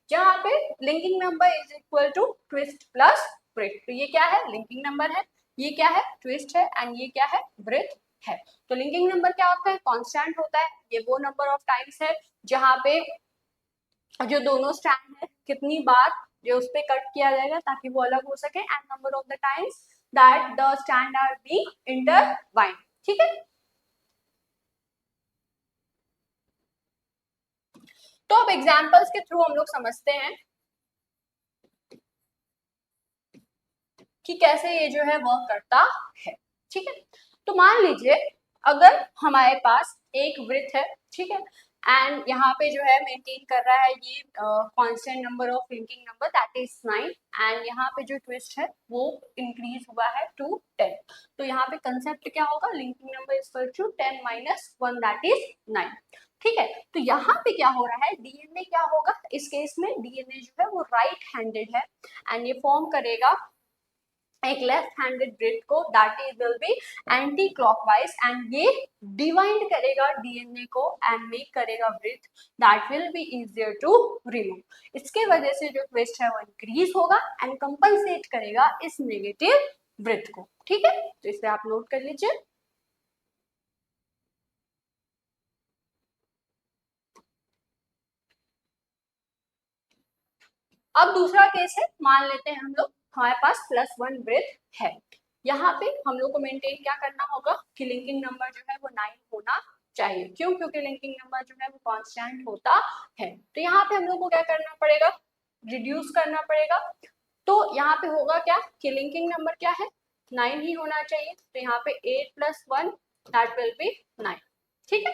जहां पे linking number is equal to twist plus writhe. तो ये क्या है, लिंकिंग नंबर है, ये क्या है, ट्विस्ट है एंड ये क्या है, वृत्त है। तो लिंकिंग नंबर क्या होता है, कांस्टेंट होता है, ये वो नंबर ऑफ टाइम्स है जहां पे जो दोनों स्ट्रैंड है कितनी बार जो उस पे कट किया जाएगा ताकि वो अलग हो सके, and number of the times that the strand are being intertwined. ठीक है, तो अब एग्जांपल्स के थ्रू हम लोग समझते हैं कि कैसे ये जो है वर्क करता है। ठीक है, तो मान लीजिए अगर हमारे पास एक वृत्त है, ठीक है, एंड यहाँ पे जो है मेंटेन कर रहा है ये constant number of linking number that is 9, and यहाँ पे जो ट्विस्ट है वो इंक्रीज हुआ है टू 10। तो यहाँ पे कंसेप्ट क्या होगा, linking number is equal to 10 minus 1 that is 9। ठीक है, तो यहाँ पे क्या हो रहा है, डीएनए क्या होगा इस केस में, डीएनए जो है वो राइट हैंडेड है एंड ये फॉर्म करेगा एक लेफ्ट हैंडेड वृत्त को that is will be anti clockwise, and ये डिवाइड करेगा डीएनए को एंड मेक करेगा writhe that will be easier to remove. इसके वजह से जो ट्विस्ट है वो इंक्रीज होगा एंड कंपनसेट करेगा इस नेगेटिव वृत्त को। ठीक है, तो इसे आप नोट कर लीजिए। अब दूसरा केस है, मान लेते हैं हम लोग हमारे पास +1 वृत्त है, यहाँ पे हम लोग को मेंटेन क्या करना होगा कि लिंकिंग नंबर जो है वो 9 होना चाहिए। क्यों? क्योंकि लिंकिंग नंबर जो है वो कांस्टेंट होता है। तो यहाँ पे हम लोग को क्या करना पड़ेगा, रिड्यूस करना पड़ेगा। तो यहाँ पे होगा क्या कि लिंकिंग नंबर क्या है, 9 ही होना चाहिए। तो यहाँ पे 8 + 1 दैट विल बी 9। ठीक है,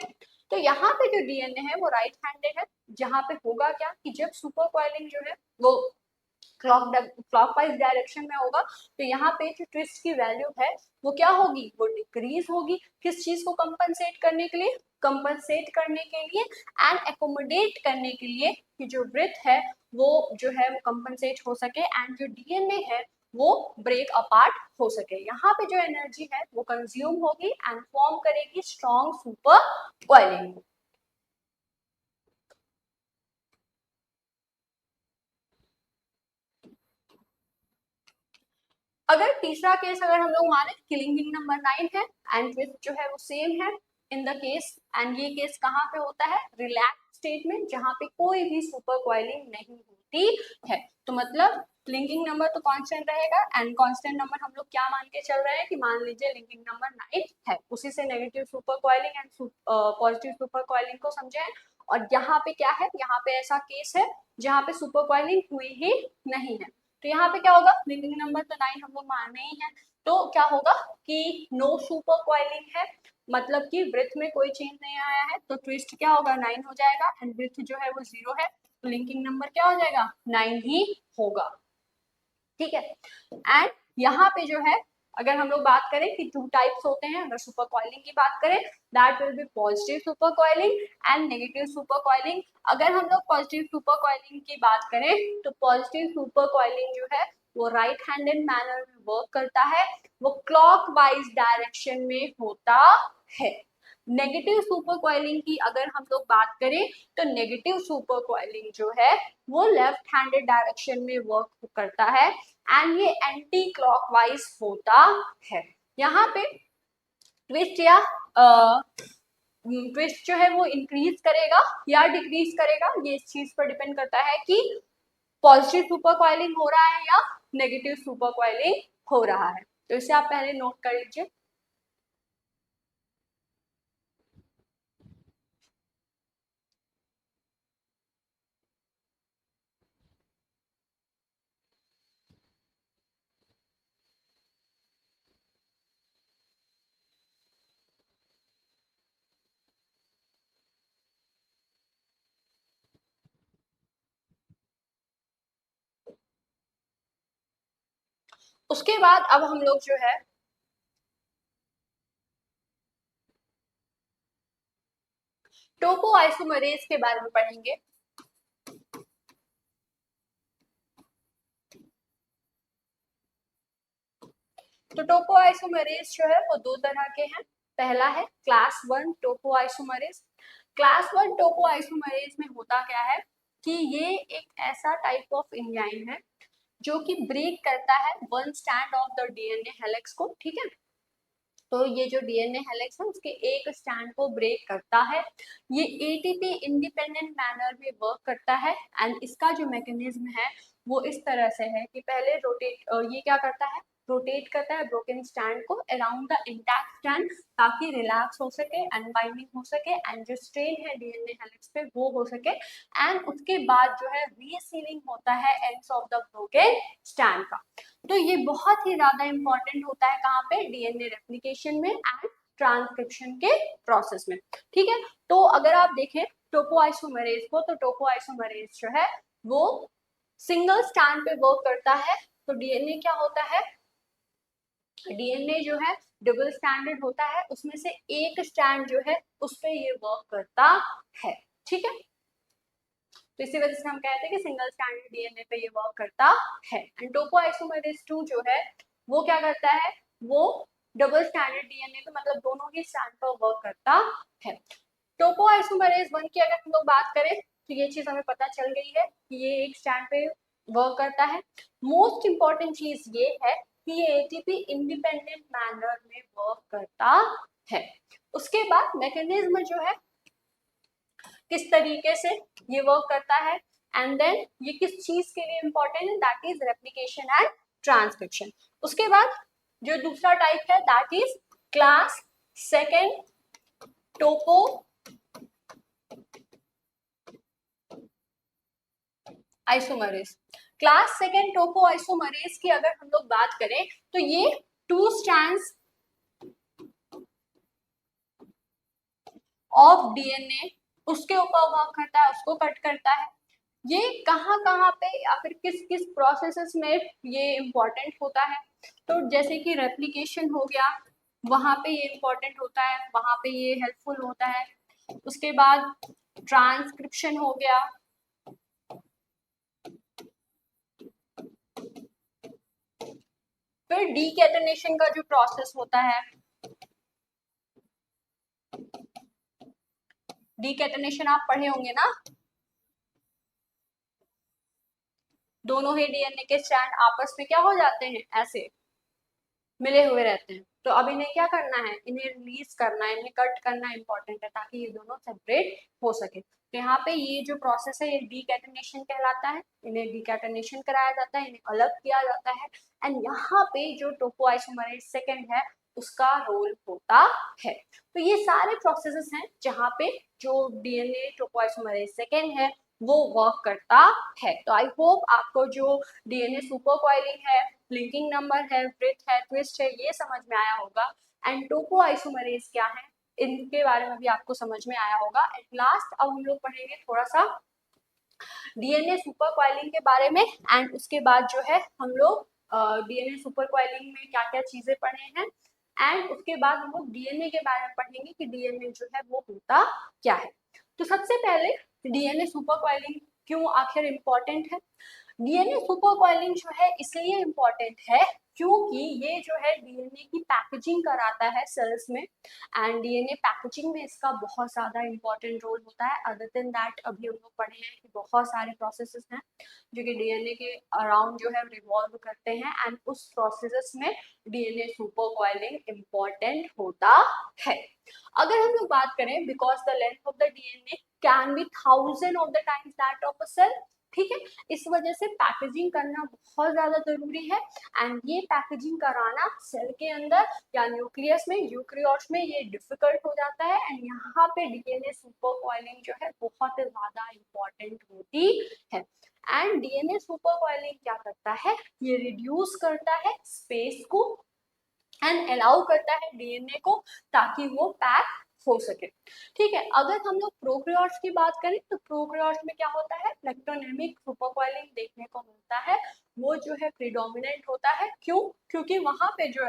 तो यहाँ पे जो डीएनए है वो राइट हैंडेड है, जहाँ पे होगा क्या कि जब सुपर कॉइलिंग जो है वो क्लॉकवाइज डायरेक्शन में होगा, तो यहाँ पे जो ट्विस्ट की वैल्यू है वो क्या होगी, वो डिक्रीज होगी। किस चीज को कंपनसेट करने के लिए, कंपनसेट करने के लिए एंड एकोमोडेट करने के लिए कि जो वृत्त है वो जो है वो कंपनसेट हो सके एंड जो डीएनए है वो ब्रेक अपार्ट हो सके। यहाँ पे जो एनर्जी है वो कंज्यूम होगी एंड फॉर्म करेगी स्ट्रॉन्ग सुपर कॉइलिंग। अगर तीसरा केस अगर हम लोग माने कि लिंकिंग नंबर 9 है एंड ट्विस्ट जो है वो सेम है इन द केस, एंड ये केस कहाँ पे होता है, रिलैक्स स्टेट में जहाँ पे कोई भी सुपर कॉइलिंग नहीं होती है। तो मतलब लिंकिंग नंबर तो कांस्टेंट रहेगा एंड कांस्टेंट नंबर हम लोग क्या मान के चल रहे हैं कि मान लीजिए लिंकिंग नंबर 9 है, उसी से negative super coiling and positive super coiling को समझे। और यहाँ पे क्या है, यहाँ पे ऐसा केस है जहाँ पे सुपर कॉइलिंग हुई ही नहीं है। तो यहाँ पे क्या होगा, लिंकिंग नंबर तो 9 हम लोग मान रहे ही है, तो क्या होगा कि नो सुपर कॉइलिंग है, मतलब कि वृत्त में कोई चेंज नहीं आया है, तो ट्विस्ट क्या होगा 9 हो जाएगा एंड वृत्त जो है वो 0 है, तो लिंकिंग नंबर क्या हो जाएगा 9 ही होगा। ठीक है, एंड यहाँ पे जो है अगर हम लोग बात करें कि 2 टाइप्स होते हैं, अगर सुपर कॉइलिंग की बात करें that will B positive super coiling and negative super coiling. अगर हम लोग पॉजिटिव सुपर कॉइलिंग की बात करें तो पॉजिटिव सुपर कॉइलिंग जो है वो राइट हैंडेड मैनर में वर्क करता है, वो क्लॉकवाइज डायरेक्शन में होता है। नेगेटिव सुपर क्वाइलिंग की अगर हम लोग बात करें तो नेगेटिव सुपर क्वाइलिंग जो है वो लेफ्ट हैंडेड डायरेक्शन में वर्क करता है एंड ये एंटी क्लॉकवाइज होता है। यहाँ पे ट्विस्ट या ट्विस्ट जो है वो इंक्रीज करेगा या डिक्रीज करेगा, ये इस चीज पर डिपेंड करता है कि पॉजिटिव सुपर क्वाइलिंग हो रहा है या नेगेटिव सुपर क्वाइलिंग हो रहा है। तो इसे आप पहले नोट कर लीजिए। उसके बाद अब हम लोग जो है टोपो आइसोमरेज के बारे में पढ़ेंगे। तो टोपो आइसोमरेज जो है वो दो तरह के हैं। पहला है क्लास 1 टोपो आइसोमरेज। क्लास 1 टोपो आइसोमरेज में होता क्या है कि ये एक ऐसा टाइप ऑफ एंजाइम है जो कि ब्रेक करता है one strand of the DNA helix को, ठीक है। तो ये जो डीएनए हेलिक्स है उसके एक स्ट्रैंड को ब्रेक करता है। ये एटीपी इंडिपेंडेंट मैनर में वर्क करता है एंड इसका जो मैकेनिज्म है वो इस तरह से है कि पहले ये क्या करता है, रोटेट करता है ब्रोकन स्ट्रैंड को अराउंड द इंटैक्ट स्ट्रैंड ताकि रिलैक्स हो सके, अनबाइंडिंग हो सके एंड जो स्ट्रेन है डीएनए हेलिक्स पे वो हो सके एंड उसके बाद जो है रीसीलिंग होता है ends of the broken strand का। तो ये बहुत ही ज्यादा इंपॉर्टेंट होता है कहाँ पे, डीएनए रेप्लिकेशन में एंड ट्रांसक्रिप्शन के प्रोसेस में, ठीक है। तो अगर आप देखें टोपो आइसोमरेज को, तो टोपो आइसोमरेज जो है वो सिंगल स्ट्रैंड पे वर्क करता है। तो डीएनए क्या होता है, डीएनए जो है डबल स्टैंडर्ड होता है, उसमें से एक स्ट्रैंड जो है उस पर ये वर्क करता है, ठीक है। तो इसी वजह से हम कहते हैं कि सिंगल स्टैंडर्ड डीएनए पे ये वर्क करता है। एंड टोपो आइसोमरेज 2 जो है वो क्या करता है, वो डबल स्टैंडर्ड डीएनए पे मतलब दोनों ही स्टैंड पर वर्क करता है। टोपो आइसोमरेज 1 की अगर हम लोग बात करें तो ये चीज हमें पता चल गई है कि ये एक स्टैंड पे वर्क करता है। मोस्ट इंपॉर्टेंट चीज ये है कि ये एटीपी इंडिपेंडेंट मैनर में वर्क करता है। उसके बाद मैकेनिज्म जो है किस तरीके से ये वर्क करता है एंड देन ये किस चीज के लिए इंपॉर्टेंट है, that is replication and transcription. उसके बाद जो दूसरा टाइप है that is class 2 topoisomerase. Class 2 topoisomerase की अगर हम लोग बात करें तो ये 2 स्ट्रैंड्स ऑफ डीएनए उसके ऊपर वर्क करता है, उसको कट करता है। ये कहाँ कहाँ पे या फिर किस किस प्रोसेसेस में ये इम्पोर्टेंट होता है, तो जैसे कि रेप्लिकेशन हो गया वहां पे ये इम्पोर्टेंट होता है, वहां पे ये हेल्पफुल होता है। उसके बाद ट्रांसक्रिप्शन हो गया, फिर डीकेटनेशन का जो प्रोसेस होता है, डीकेटनेशन आप पढ़े होंगे ना, दोनों ही डीएनए के स्ट्रैंड आपस में क्या हो जाते हैं, ऐसे मिले हुए रहते हैं। तो अब इन्हें क्या करना है, इन्हें रिलीज करना है, इन्हें कट करना इंपॉर्टेंट है ताकि ये दोनों सेपरेट हो सके। तो यहाँ पे ये जो प्रोसेस है ये डीकैटनेशन कहलाता है, इन्हें डीकैटनेशन कराया जाता है, इन्हें अलग किया जाता है एंड यहाँ पे जो टोपो आइसोमरेज 2 है उसका रोल होता है। तो ये सारे प्रोसेसेस हैं जहाँ पे जो डीएनए टोपो आइसोमरेज 2 है वो वर्क करता है। तो आई होप आपको जो डीएनए सुपर कॉइलिंग है, लिंकिंग नंबर है, ब्रेथ है, ट्विस्ट है, ये समझ में आया होगा एंड टोपो आइसोमरेज क्या है इनके बारे में भी आपको समझ में आया होगा। एट लास्ट अब हम लोग पढ़ेंगे थोड़ा सा डीएनए सुपर कॉइलिंग के बारे में एंड उसके बाद जो है हम लोग डीएनए सुपर कॉइलिंग में क्या क्या चीजें पढ़े हैं एंड उसके बाद हम लोग डीएनए के बारे में पढ़ेंगे कि डीएनए जो है वो होता क्या है। तो सबसे पहले डीएनए सुपर कॉइलिंग क्यों आखिर इम्पोर्टेंट है। डीएनए सुपर कॉइलिंग जो है इसलिए इम्पोर्टेंट है क्योंकि ये जो है डीएनए की पैकेजिंग कराता है सेल्स में, एंड डीएनए पैकेजिंग में इसका बहुत ज़्यादा इम्पोर्टेंट रोल होता है। अदर देन दैट अभी हम लोग पढ़े हैं कि बहुत सारे प्रोसेसेस हैं जो कि डीएनए के अराउंड जो है रिवॉल्व करते हैं, एंड उस प्रोसेसेस में डीएनए सुपर कॉइलिंग इम्पोर्टेंट होता है। अगर हम लोग बात करें, because the length of the DNA can be 1000 of the times that of a cell, ठीक है, इस वजह से पैकेजिंग करना बहुत ज्यादा जरूरी है। एंड ये पैकेजिंग कराना सेल के अंदर या न्यूक्लियस में, यूकेरियोट्स में ये डिफिकल्ट हो जाता है, एंड यहाँ पे डीएनए सुपर कॉइलिंग जो है बहुत ज्यादा इम्पोर्टेंट होती है। एंड डीएनए सुपर कॉइलिंग क्या करता है, ये रिड्यूस करता है स्पेस को एंड अलाउ करता है डीएनए को ताकि वो पैक हो सके, ठीक है। अगर हम लोग प्रोकैरियोट्स की बात करें तो प्रोकैरियोट्स में क्या होता है, प्लेक्टोनेमिक सुपरकॉइलिंग देखने को मिलता है, वो जो है प्रीडोमिनेंट होता है। क्यों? क्योंकि वहां पे जो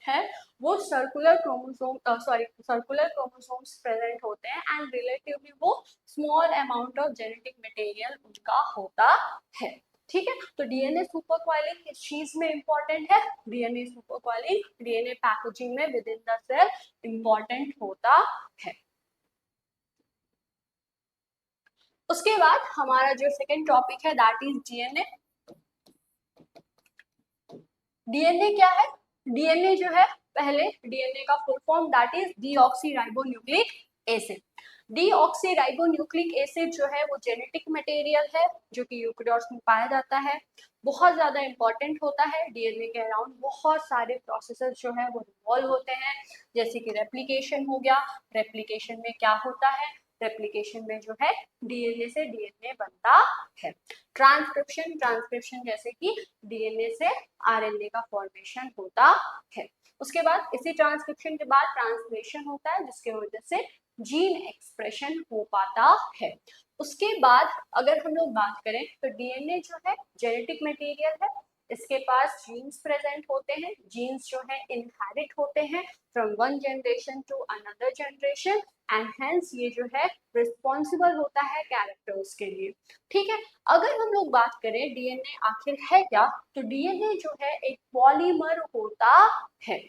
है वो सर्कुलर क्रोमोसोम्स प्रेजेंट होते हैं, एंड रिलेटिवली वो small amount of genetic material उनका होता है, ठीक है। तो डीएनए सुपर कॉइलिंग इस चीज में इंपॉर्टेंट है, DNA super coiling DNA packaging में within the cell important होता है। उसके बाद हमारा जो सेकेंड टॉपिक है दैट इज डीएनए। डीएनए क्या है? डीएनए जो है, पहले डीएनए का full form that is deoxyribonucleic acid. Deoxyribonucleic acid जो है वो जेनेटिक मटेरियल है जो कि यूकेरियोट्स में पाया जाता है, बहुत ज्यादा इंपॉर्टेंट होता है। डीएनए के अराउंड बहुत सारे प्रोसेसेस जो है वो इन्वॉल्व होते हैं, जैसे कि रेप्लिकेशन हो गया। रेप्लिकेशन में क्या होता है, रेप्लिकेशन में जो है डीएनए से डीएनए बनता है। ट्रांसक्रिप्शन जैसे कि डीएनए से आरएनए का फॉर्मेशन होता है। उसके बाद इसी ट्रांसक्रिप्शन के बाद ट्रांसलेशन होता है जिसके वजह से जीन एक्सप्रेशन हो पाता है। उसके बाद अगर हम लोग बात करें तो डीएनए जो है जेनेटिक मटेरियल है, इसके पास जीन्स प्रेजेंट होते हैं। जीन्स जो है इनहेरिट होते हैं from one generation to another generation, and hence ये जो है रिस्पॉन्सिबल होता है कैरेक्टर्स के लिए, ठीक है। अगर हम लोग बात करें डीएनए आखिर है क्या, तो डीएनए जो है एक पॉलीमर होता है।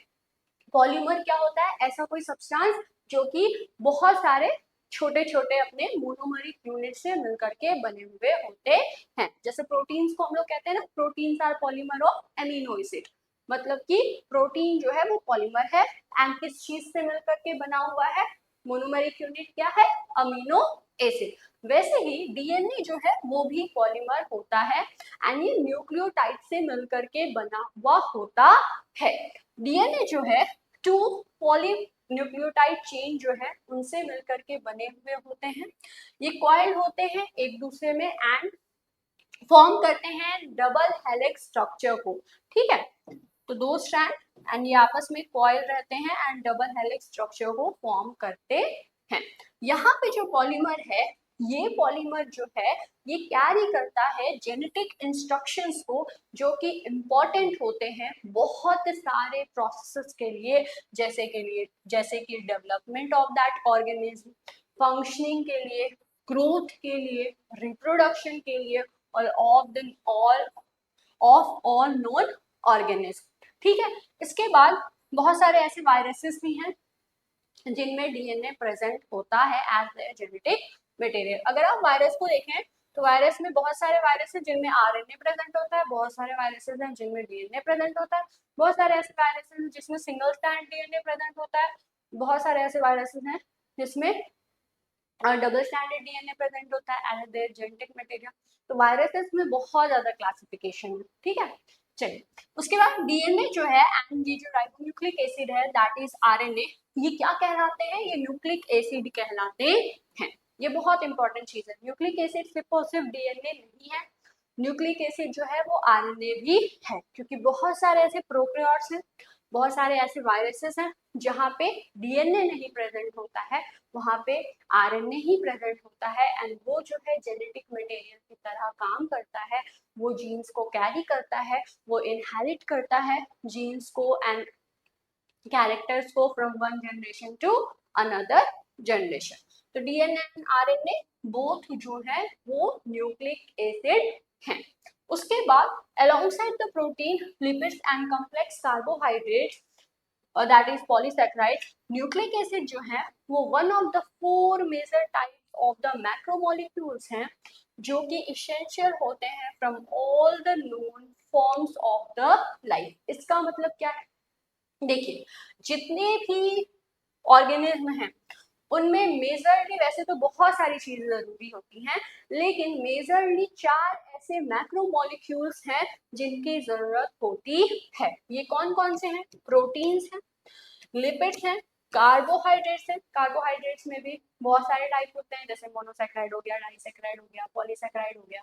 पॉलीमर क्या होता है, ऐसा कोई सब्सटेंस जो कि बहुत सारे छोटे छोटे अपने मोनोमरिक यूनिट से मिलकर के बने हुए होते हैं। जैसे प्रोटीन्स को हम लोग कहते हैं ना, proteins are polymer of amino acid, मतलब कि प्रोटीन जो है वो पॉलीमर है, एंड किस चीज से मिलकर के बना हुआ है, मोनोमरिक यूनिट क्या है, अमीनो एसिड। वैसे ही डीएनए जो है वो भी पॉलीमर होता है, एंड ये न्यूक्लियोटाइड से मिलकर के बना हुआ होता है। डीएनए जो है टू पॉली न्यूक्लियोटाइड चेन जो है उनसे मिलकर के बने हुए होते हैं। ये कॉइल होते हैं एक दूसरे में एंड फॉर्म करते हैं डबल हेलिक्स स्ट्रक्चर को, ठीक है। तो दो स्ट्रैंड एंड ये आपस में कॉइल रहते हैं एंड डबल हेलिक्स स्ट्रक्चर को फॉर्म करते हैं। यहाँ पे जो पॉलीमर है, ये पॉलीमर जो है ये कैरी करता है जेनेटिक इंस्ट्रक्शंस को जो कि इम्पोर्टेंट होते हैं बहुत सारे प्रोसेसेस के लिए, जैसे कि development of that organism, functioning के लिए, ग्रोथ के लिए, रिप्रोडक्शन के लिए, और ऑफ ऑल नोन ऑर्गेनिज्म, ठीक है। इसके बाद बहुत सारे ऐसे वायरसेस भी हैं जिनमें डीएनए प्रेजेंट होता है एज ए जेनेटिक मटेरियल। अगर आप वायरस को देखें तो वायरस में बहुत सारे वायरस हैं जिनमें आरएनए प्रेजेंट होता है, बहुत सारे वायरसेस हैं जिनमें डीएनए प्रेजेंट होता है, बहुत सारे ऐसे वायरसेस हैं जिसमें सिंगल स्ट्रैंड डीएनए प्रेजेंट होता है, बहुत सारे ऐसे वायरसेस हैं जिसमें डबल स्टैंडर्ड डीएनए प्रेजेंट होता है एज देयर जेनेटिक मटेरियल। तो वायरसेस में बहुत ज्यादा क्लासिफिकेशन है, ठीक है। चलिए, उसके बाद डीएनए जो है एंड ये जो राइबोन्यूक्लिक एसिड है दैट इज आरएनए, ये क्या कहलाते हैं, ये न्यूक्लिक एसिड कहलाते हैं। ये बहुत इंपॉर्टेंट चीज है, न्यूक्लिक एसिड सिर्फ डीएनए नहीं है, न्यूक्लिक एसिड जो है वो आरएनए भी है, क्योंकि बहुत सारे ऐसे प्रोकैरियोट्स हैं, बहुत सारे ऐसे वायरसेस हैं जहाँ पे डीएनए नहीं प्रेजेंट होता है, वहाँ पे आरएनए ही प्रेजेंट होता है, एंड वो जो है जेनेटिक मटेरियल की तरह काम करता है, वो जीन्स को कैरी करता है, वो इनहेरिट करता है जीन्स को एंड कैरेक्टर्स को from one generation to another generation. तो डीएनए एंड आरएनए बोथ जो है वो न्यूक्लिक एसिड हैं। उसके बाद alongside the protein, lipids and complex carbohydrates that is polysaccharides, nucleic acid जो है वो one of the 4 major types of the macromolecules हैं जो कि इसेंशियल होते हैं from all the known forms of the life. इसका मतलब क्या है, देखिए जितने भी ऑर्गेनिज्म हैं उनमें मेजरली, वैसे तो बहुत सारी चीजें जरूरी होती हैं, लेकिन मेजरली 4 ऐसे मैक्रोमोलिक्यूल्स हैं जिनकी जरूरत होती है। ये कौन कौन से हैं? प्रोटीन्स हैं, लिपिड्स हैं, कार्बोहाइड्रेट्स हैं। कार्बोहाइड्रेट्स में भी बहुत सारे टाइप होते हैं, जैसे मोनोसैकेराइड हो गया, डाइसैकेराइड हो गया, पॉलीसैकेराइड हो गया।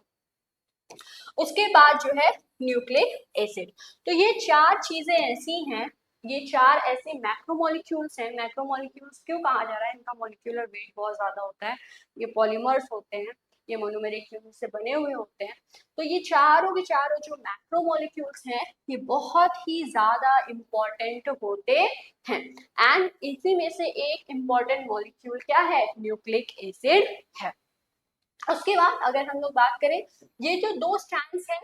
उसके बाद जो है न्यूक्लिक एसिड। तो ये 4 चीजें ऐसी हैं, ये 4 ऐसे मैक्रोमोलिक्यूल्स हैं। मैक्रोमोलिक्यूल्स क्यों कहा जा रहा है? इनका मॉलिक्यूलर वेट बहुत ज्यादा होता है, ये पॉलीमर्स होते हैं, ये मोनोमेरिक यूनिट से बने हुए होते हैं। तो ये चारों के चारों जो मैक्रोमोलिक्यूल्स हैं ये बहुत ही ज्यादा इम्पोर्टेंट होते हैं। एंड इसी में से एक इम्पोर्टेंट मॉलिक्यूल क्या है? न्यूक्लिक एसिड है। उसके बाद अगर हम लोग बात करें, ये जो 2 स्ट्रैंड्स हैं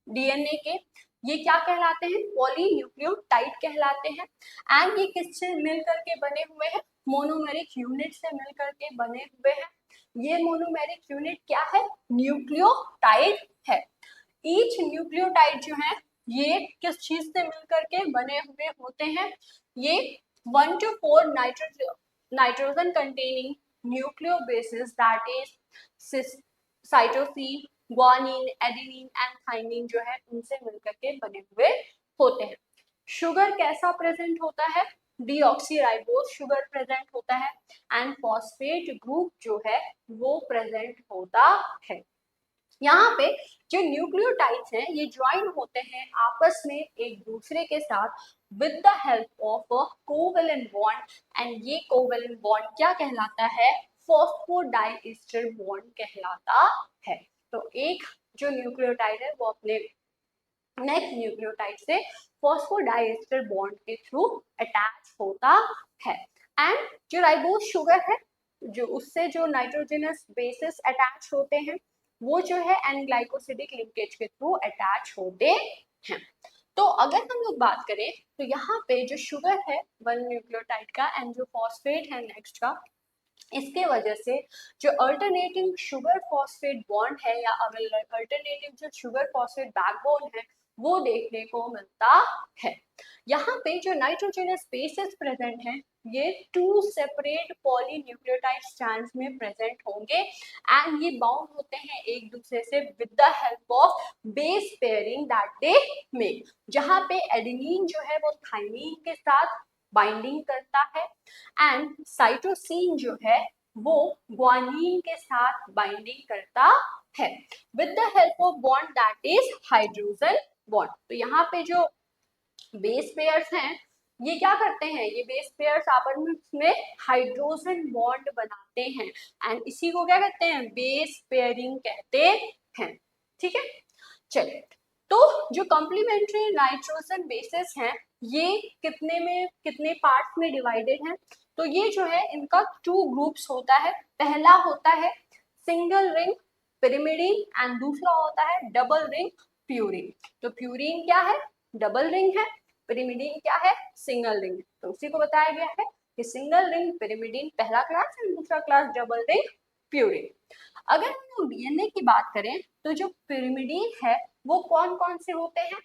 डीएनए के, ये क्या कहलाते हैं? पॉलीन्यूक्लियोटाइड कहलाते हैं। एंड ये किससे मिलकर के बने हुए हैं? मोनोमेरिक यूनिट से मिलकर के बने हुए हैं। ये मोनोमेरिक यूनिट क्या है? न्यूक्लियोटाइड है। ईच न्यूक्लियोटाइड जो है ये किस चीज से मिलकर के बने हुए होते हैं? ये 1 to 4 nitrogen containing nucleobases that is cytosine, guanine, adenine and thymine जो है उनसे मिलकर के बने हुए होते हैं। शुगर कैसा प्रेजेंट होता है? डीऑक्सीराइबोज शुगर प्रेजेंट होता है। एंड फॉस्फेट ग्रुप जो है वो प्रेजेंट होता है। यहाँ पे जो न्यूक्लियोटाइड्स हैं ये ज्वाइन होते हैं आपस में एक दूसरे के साथ with the help of a covalent bond. And ये कोवेलेंट बॉन्ड क्या कहलाता है? फॉस्फोडाइएस्टर बॉन्ड कहलाता है। तो एक जो न्यूक्लियोटाइड है वो अपने नेक्स्ट न्यूक्लियोटाइड से फॉस्फोडाइएस्टर बॉन्ड के थ्रू अटैच होता है। एंड जो राइबोज शुगर है जो उससे जो नाइट्रोजनस बेसिस अटैच होते हैं वो जो है एन ग्लाइकोसिडिक लिंकेज के थ्रू अटैच होते हैं। तो अगर हम लोग बात करें तो यहाँ पे जो शुगर है वन न्यूक्लियोटाइड का एंड जो फॉस्फेट है नेक्स्ट का, इसके वजह से जो अल्टरनेटिव शुगर फॉस्फेट बॉन्ड है या अल्टरनेटिव जो शुगर फॉस्फेट बैकबोन है वो देखने को मिलता है। यहाँ पे जो नाइट्रोजनस बेसेस प्रेजेंट हैं ये 2 सेपरेट पॉलीन्यूक्लियोटाइड स्ट्रैंड्स में प्रेजेंट होंगे एंड ये बाउंड होते हैं एक दूसरे से with the help of base pairing that they make. जहाँ पे एडेनिन जो है वो थाइमिन के साथ बाइंडिंग करता है एंड साइटोसिन जो है वो ग्वानिन के साथ बाइंडिंग करता है with the help of bond that is hydrogen bond. तो यहाँ पे जो बेस पेयर्स हैं ये क्या करते हैं? ये बेस पेयर्स आपस में हाइड्रोजन बॉन्ड बनाते हैं एंड इसी को क्या कहते हैं? बेस पेयरिंग कहते हैं। ठीक है, चलिए। तो जो कॉम्प्लीमेंट्री नाइट्रोजन बेसेस हैं ये कितने पार्ट्स में डिवाइडेड हैं? तो ये जो है इनका 2 ग्रुप्स होता है। पहला होता है सिंगल रिंग पिरिमिडीन एंड दूसरा होता है डबल रिंग प्यूरिन। तो प्यूरिन क्या है? डबल रिंग है। पिरिमिडीन क्या है? Single ring. तो उसी को बताया गया है कि सिंगल रिंग पिरिमिडीन पहला क्लास एंड दूसरा क्लास डबल रिंग प्यूरिन। अगर हम लोग डीएनए की बात करें तो जो पिरिमिडीन है वो कौन कौन से होते हैं?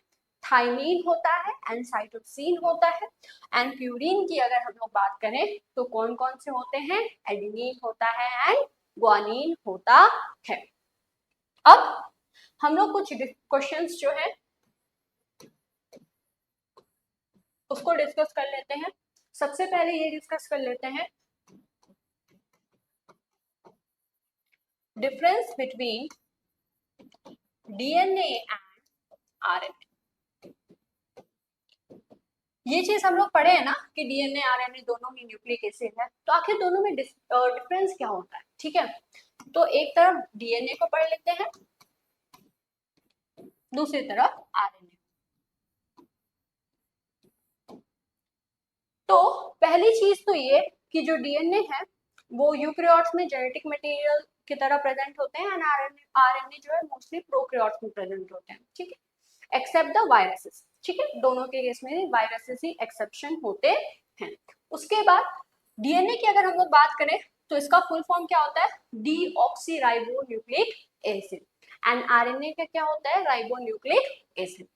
थाइमीन होता है एंड साइटोसिन होता है। एंड प्यूरिन की अगर हम लोग बात करें तो कौन कौन से होते हैं? एडेनिन होता है एंड ग्वानिन होता है। अब हम लोग कुछ क्वेश्चंस जो है उसको डिस्कस कर लेते हैं। सबसे पहले ये डिस्कस कर लेते हैं difference between DNA and RNA. ये चीज हम लोग पढ़े हैं ना कि डीएनए आरएनए दोनों ही न्यूक्लिक एसिड है, तो आखिर दोनों में डिफरेंस क्या होता है? ठीक है, तो एक तरफ डीएनए को पढ़ लेते हैं, दूसरी तरफ आरएनए। तो पहली चीज तो ये कि जो डीएनए है वो यूकेरियोट्स में जेनेटिक मटेरियल की तरह प्रेजेंट होते हैं, एंड आरएनए जो है मोस्टली प्रोकैरियोट्स में प्रेजेंट होते हैं, ठीक है, एक्सेप्ट द वायरसेस, ठीक है, दोनों के केस में वायरसेस ही एक्सेप्शन होते हैं। उसके बाद डीएनए की अगर हम लोग बात करें तो इसका फुल फॉर्म क्या होता है, डीऑक्सीराइबोन्यूक्लिक एसिड, एंड आरएनए का क्या होता है, राइबोन्यूक्लिक एसिड।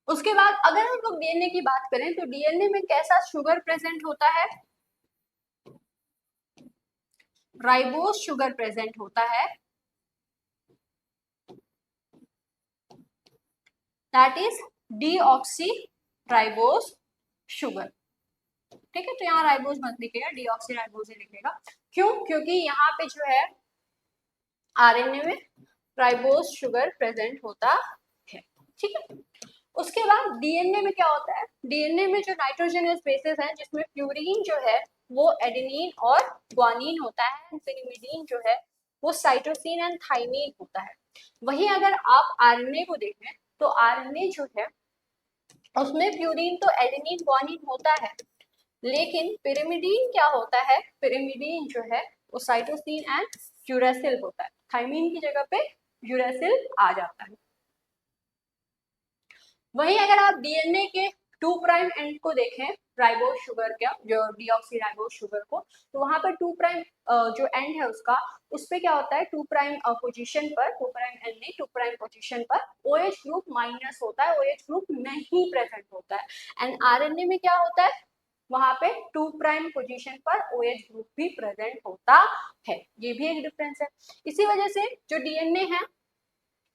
उसके बाद अगर हम लोग डीएनए की बात करें तो डीएनए में कैसा शुगर प्रेजेंट होता है, राइबोस शुगर प्रेजेंट होता है, दैट इज डीऑक्सीराइबोस शुगर, ठीक है, तो यहाँ राइबोस मत लिखेगा, डीऑक्सीराइबोस ही लिखेगा। क्यों, क्योंकि यहाँ पे जो है आरएनए में राइबोस शुगर प्रेजेंट होता है, ठीक है। उसके बाद डीएनए में क्या होता है, डीएनए में जो नाइट्रोजनस बेसेस हैं जिसमें प्यूरीन जो है वो एडेनिन और ग्वानिन होता है, पिरिमिडीन जो है वो साइटोसिन एंड थाइमिन होता है। वहीं अगर आप आरएनए को देखें तो आरएनए जो है उसमें प्यूरीन तो एडेनिन ग्वानिन होता है, लेकिन पिरिमिडीन क्या होता है, पिरिमिडीन जो है वो साइटोसिन एंड यूरेसिल होता है, थाइमिन की जगह पे यूरेसिल आ जाता है। वहीं अगर आप डीएनए के 2 प्राइम एंड को देखें राइबोस शुगर का, जो डीऑक्सीराइबोस शुगर को, तो वहां पर 2 प्राइम जो एंड है उसका, उस पे क्या होता है 2 प्राइम पोजीशन पर, 2 प्राइम एंड नहीं 2 प्राइम पोजीशन पर OH ग्रुप माइनस होता है, OH ग्रुप नहीं प्रेजेंट होता है। एंड आरएनए में क्या होता है, वहां पे 2 प्राइम पोजीशन पर OH ग्रुप भी प्रेजेंट होता है, ये भी एक डिफरेंस है। इसी वजह से जो डीएनए है,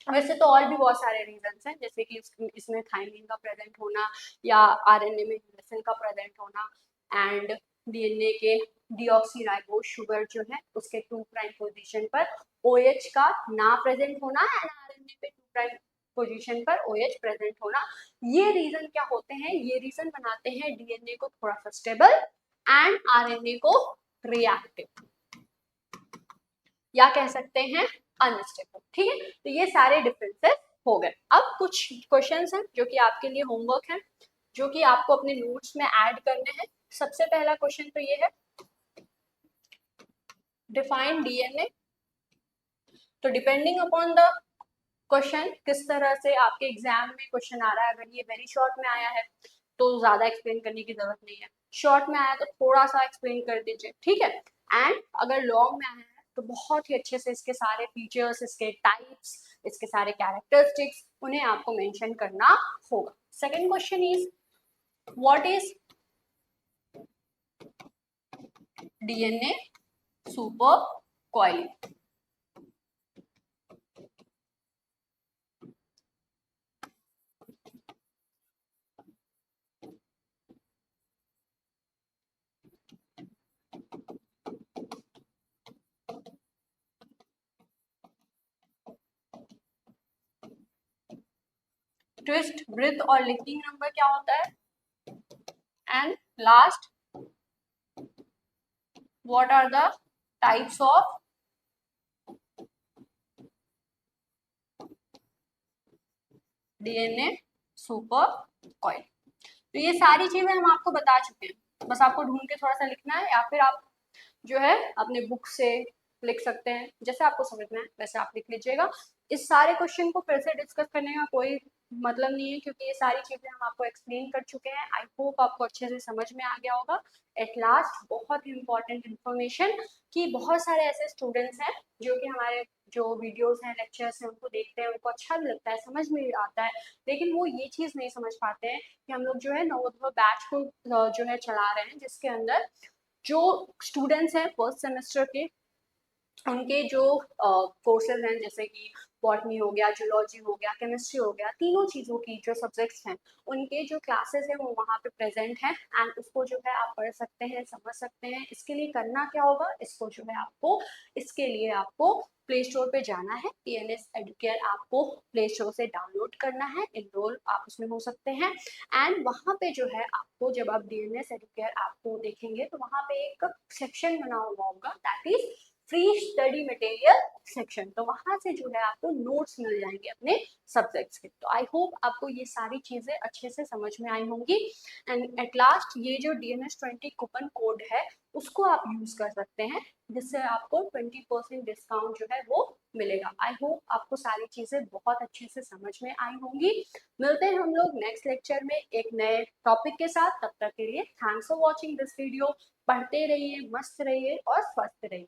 वैसे तो और भी बहुत सारे रीजंस हैं, जैसे कि इसमें थाइमिन का प्रेजेंट होना या आरएनए में यूरेसिल का प्रेजेंट होना, एंड डीएनए के डीऑक्सीराइबोस शुगर जो है उसके 2 प्राइम पोजीशन पर OH का ना प्रेजेंट होना, एंड आरएनए पे 2 प्राइम पोजीशन पर OH प्रेजेंट होना। ये रीजन क्या होते हैं, ये रीजन बनाते हैं डीएनए को थोड़ा सा स्टेबल एंड आरएनए को रिएक्टिव, या कह सकते हैं अनस्टेबल, ठीक है। तो ये सारे डिफरेंसेस हो गए। अब कुछ क्वेश्चंस हैं जो कि आपके लिए होमवर्क है, जो कि आपको अपने नोट्स में ऐड करने हैं। सबसे पहला क्वेश्चन तो ये है, डिफाइन डीएनए। तो डिपेंडिंग अपॉन द क्वेश्चन किस तरह से आपके एग्जाम में क्वेश्चन आ रहा है, अगर ये वेरी शॉर्ट में आया है तो ज्यादा एक्सप्लेन करने की जरूरत नहीं है, शॉर्ट में आया तो थोड़ा सा एक्सप्लेन कर दीजिए, ठीक है। एंड अगर लॉन्ग में आया है तो बहुत ही अच्छे से इसके सारे फीचर्स, इसके टाइप्स, इसके सारे कैरेक्टरिस्टिक्स उन्हें आपको मेंशन करना होगा। Second question is, what is DNA super coiling. Twist, breath और लिंकिंग नंबर क्या होता है, and last, what are the types of DNA super coil. तो ये सारी चीजें हम आपको बता चुके हैं, बस आपको ढूंढ के थोड़ा सा लिखना है, या फिर आप जो है अपने बुक से लिख सकते हैं, जैसे आपको समझना है वैसे आप लिख लीजिएगा। इस सारे क्वेश्चन को फिर से डिस्कस करने का कोई मतलब नहीं है, क्योंकि ये सारी चीजें हम आपको एक्सप्लेन कर चुके हैं। आई होप आपको अच्छे से समझ में आ गया होगा। एट लास्ट बहुत ही इंपॉर्टेंट इन्फॉर्मेशन, कि बहुत सारे ऐसे स्टूडेंट्स हैं जो कि हमारे जो वीडियोस हैं, लेक्चर्स हैं, उनको देखते हैं, उनको अच्छा भी लगता है, समझ में भी आता है, लेकिन वो ये चीज़ नहीं समझ पाते हैं कि हम लोग जो है नवोदय बैच को जो है चला रहे हैं, जिसके अंदर जो स्टूडेंट्स हैं फर्स्ट सेमेस्टर के, उनके जो कोर्सेज हैं जैसे कि बॉटनी हो गया, जूलॉजी हो गया, केमिस्ट्री हो गया, तीनों चीज़ों की जो सब्जेक्ट्स हैं उनके जो क्लासेस हैं वो वहाँ पे प्रेजेंट हैं एंड उसको जो है आप पढ़ सकते हैं, समझ सकते हैं। इसके लिए करना क्या होगा, इसको जो है आपको, इसके लिए आपको प्ले स्टोर पे जाना है, PNS एडुकेयर आपको प्ले स्टोर से डाउनलोड करना है, इनरोल आप उसमें हो सकते हैं एंड वहाँ पे जो है आपको, जब आप DNS एडुकेयर आपको देखेंगे तो वहाँ पे एक सेक्शन बना हुआ होगा that is free study material section. तो वहां से जो है आपको नोट्स मिल जाएंगे अपने सब्जेक्ट्स के। तो आई होप आपको ये सारी चीजें अच्छे से समझ में आई होंगी एंड एट लास्ट ये जो DNS20 कूपन कोड है उसको आप यूज कर सकते हैं, जिससे आपको 20% डिस्काउंट जो है वो मिलेगा। आई होप आपको सारी चीजें बहुत अच्छे से समझ में आई होंगी। मिलते हैं हम लोग नेक्स्ट लेक्चर में एक नए टॉपिक के साथ। तब तक के लिए thanks for watching this video. पढ़ते रहिए, मस्त रहिए और स्वस्थ रहिए।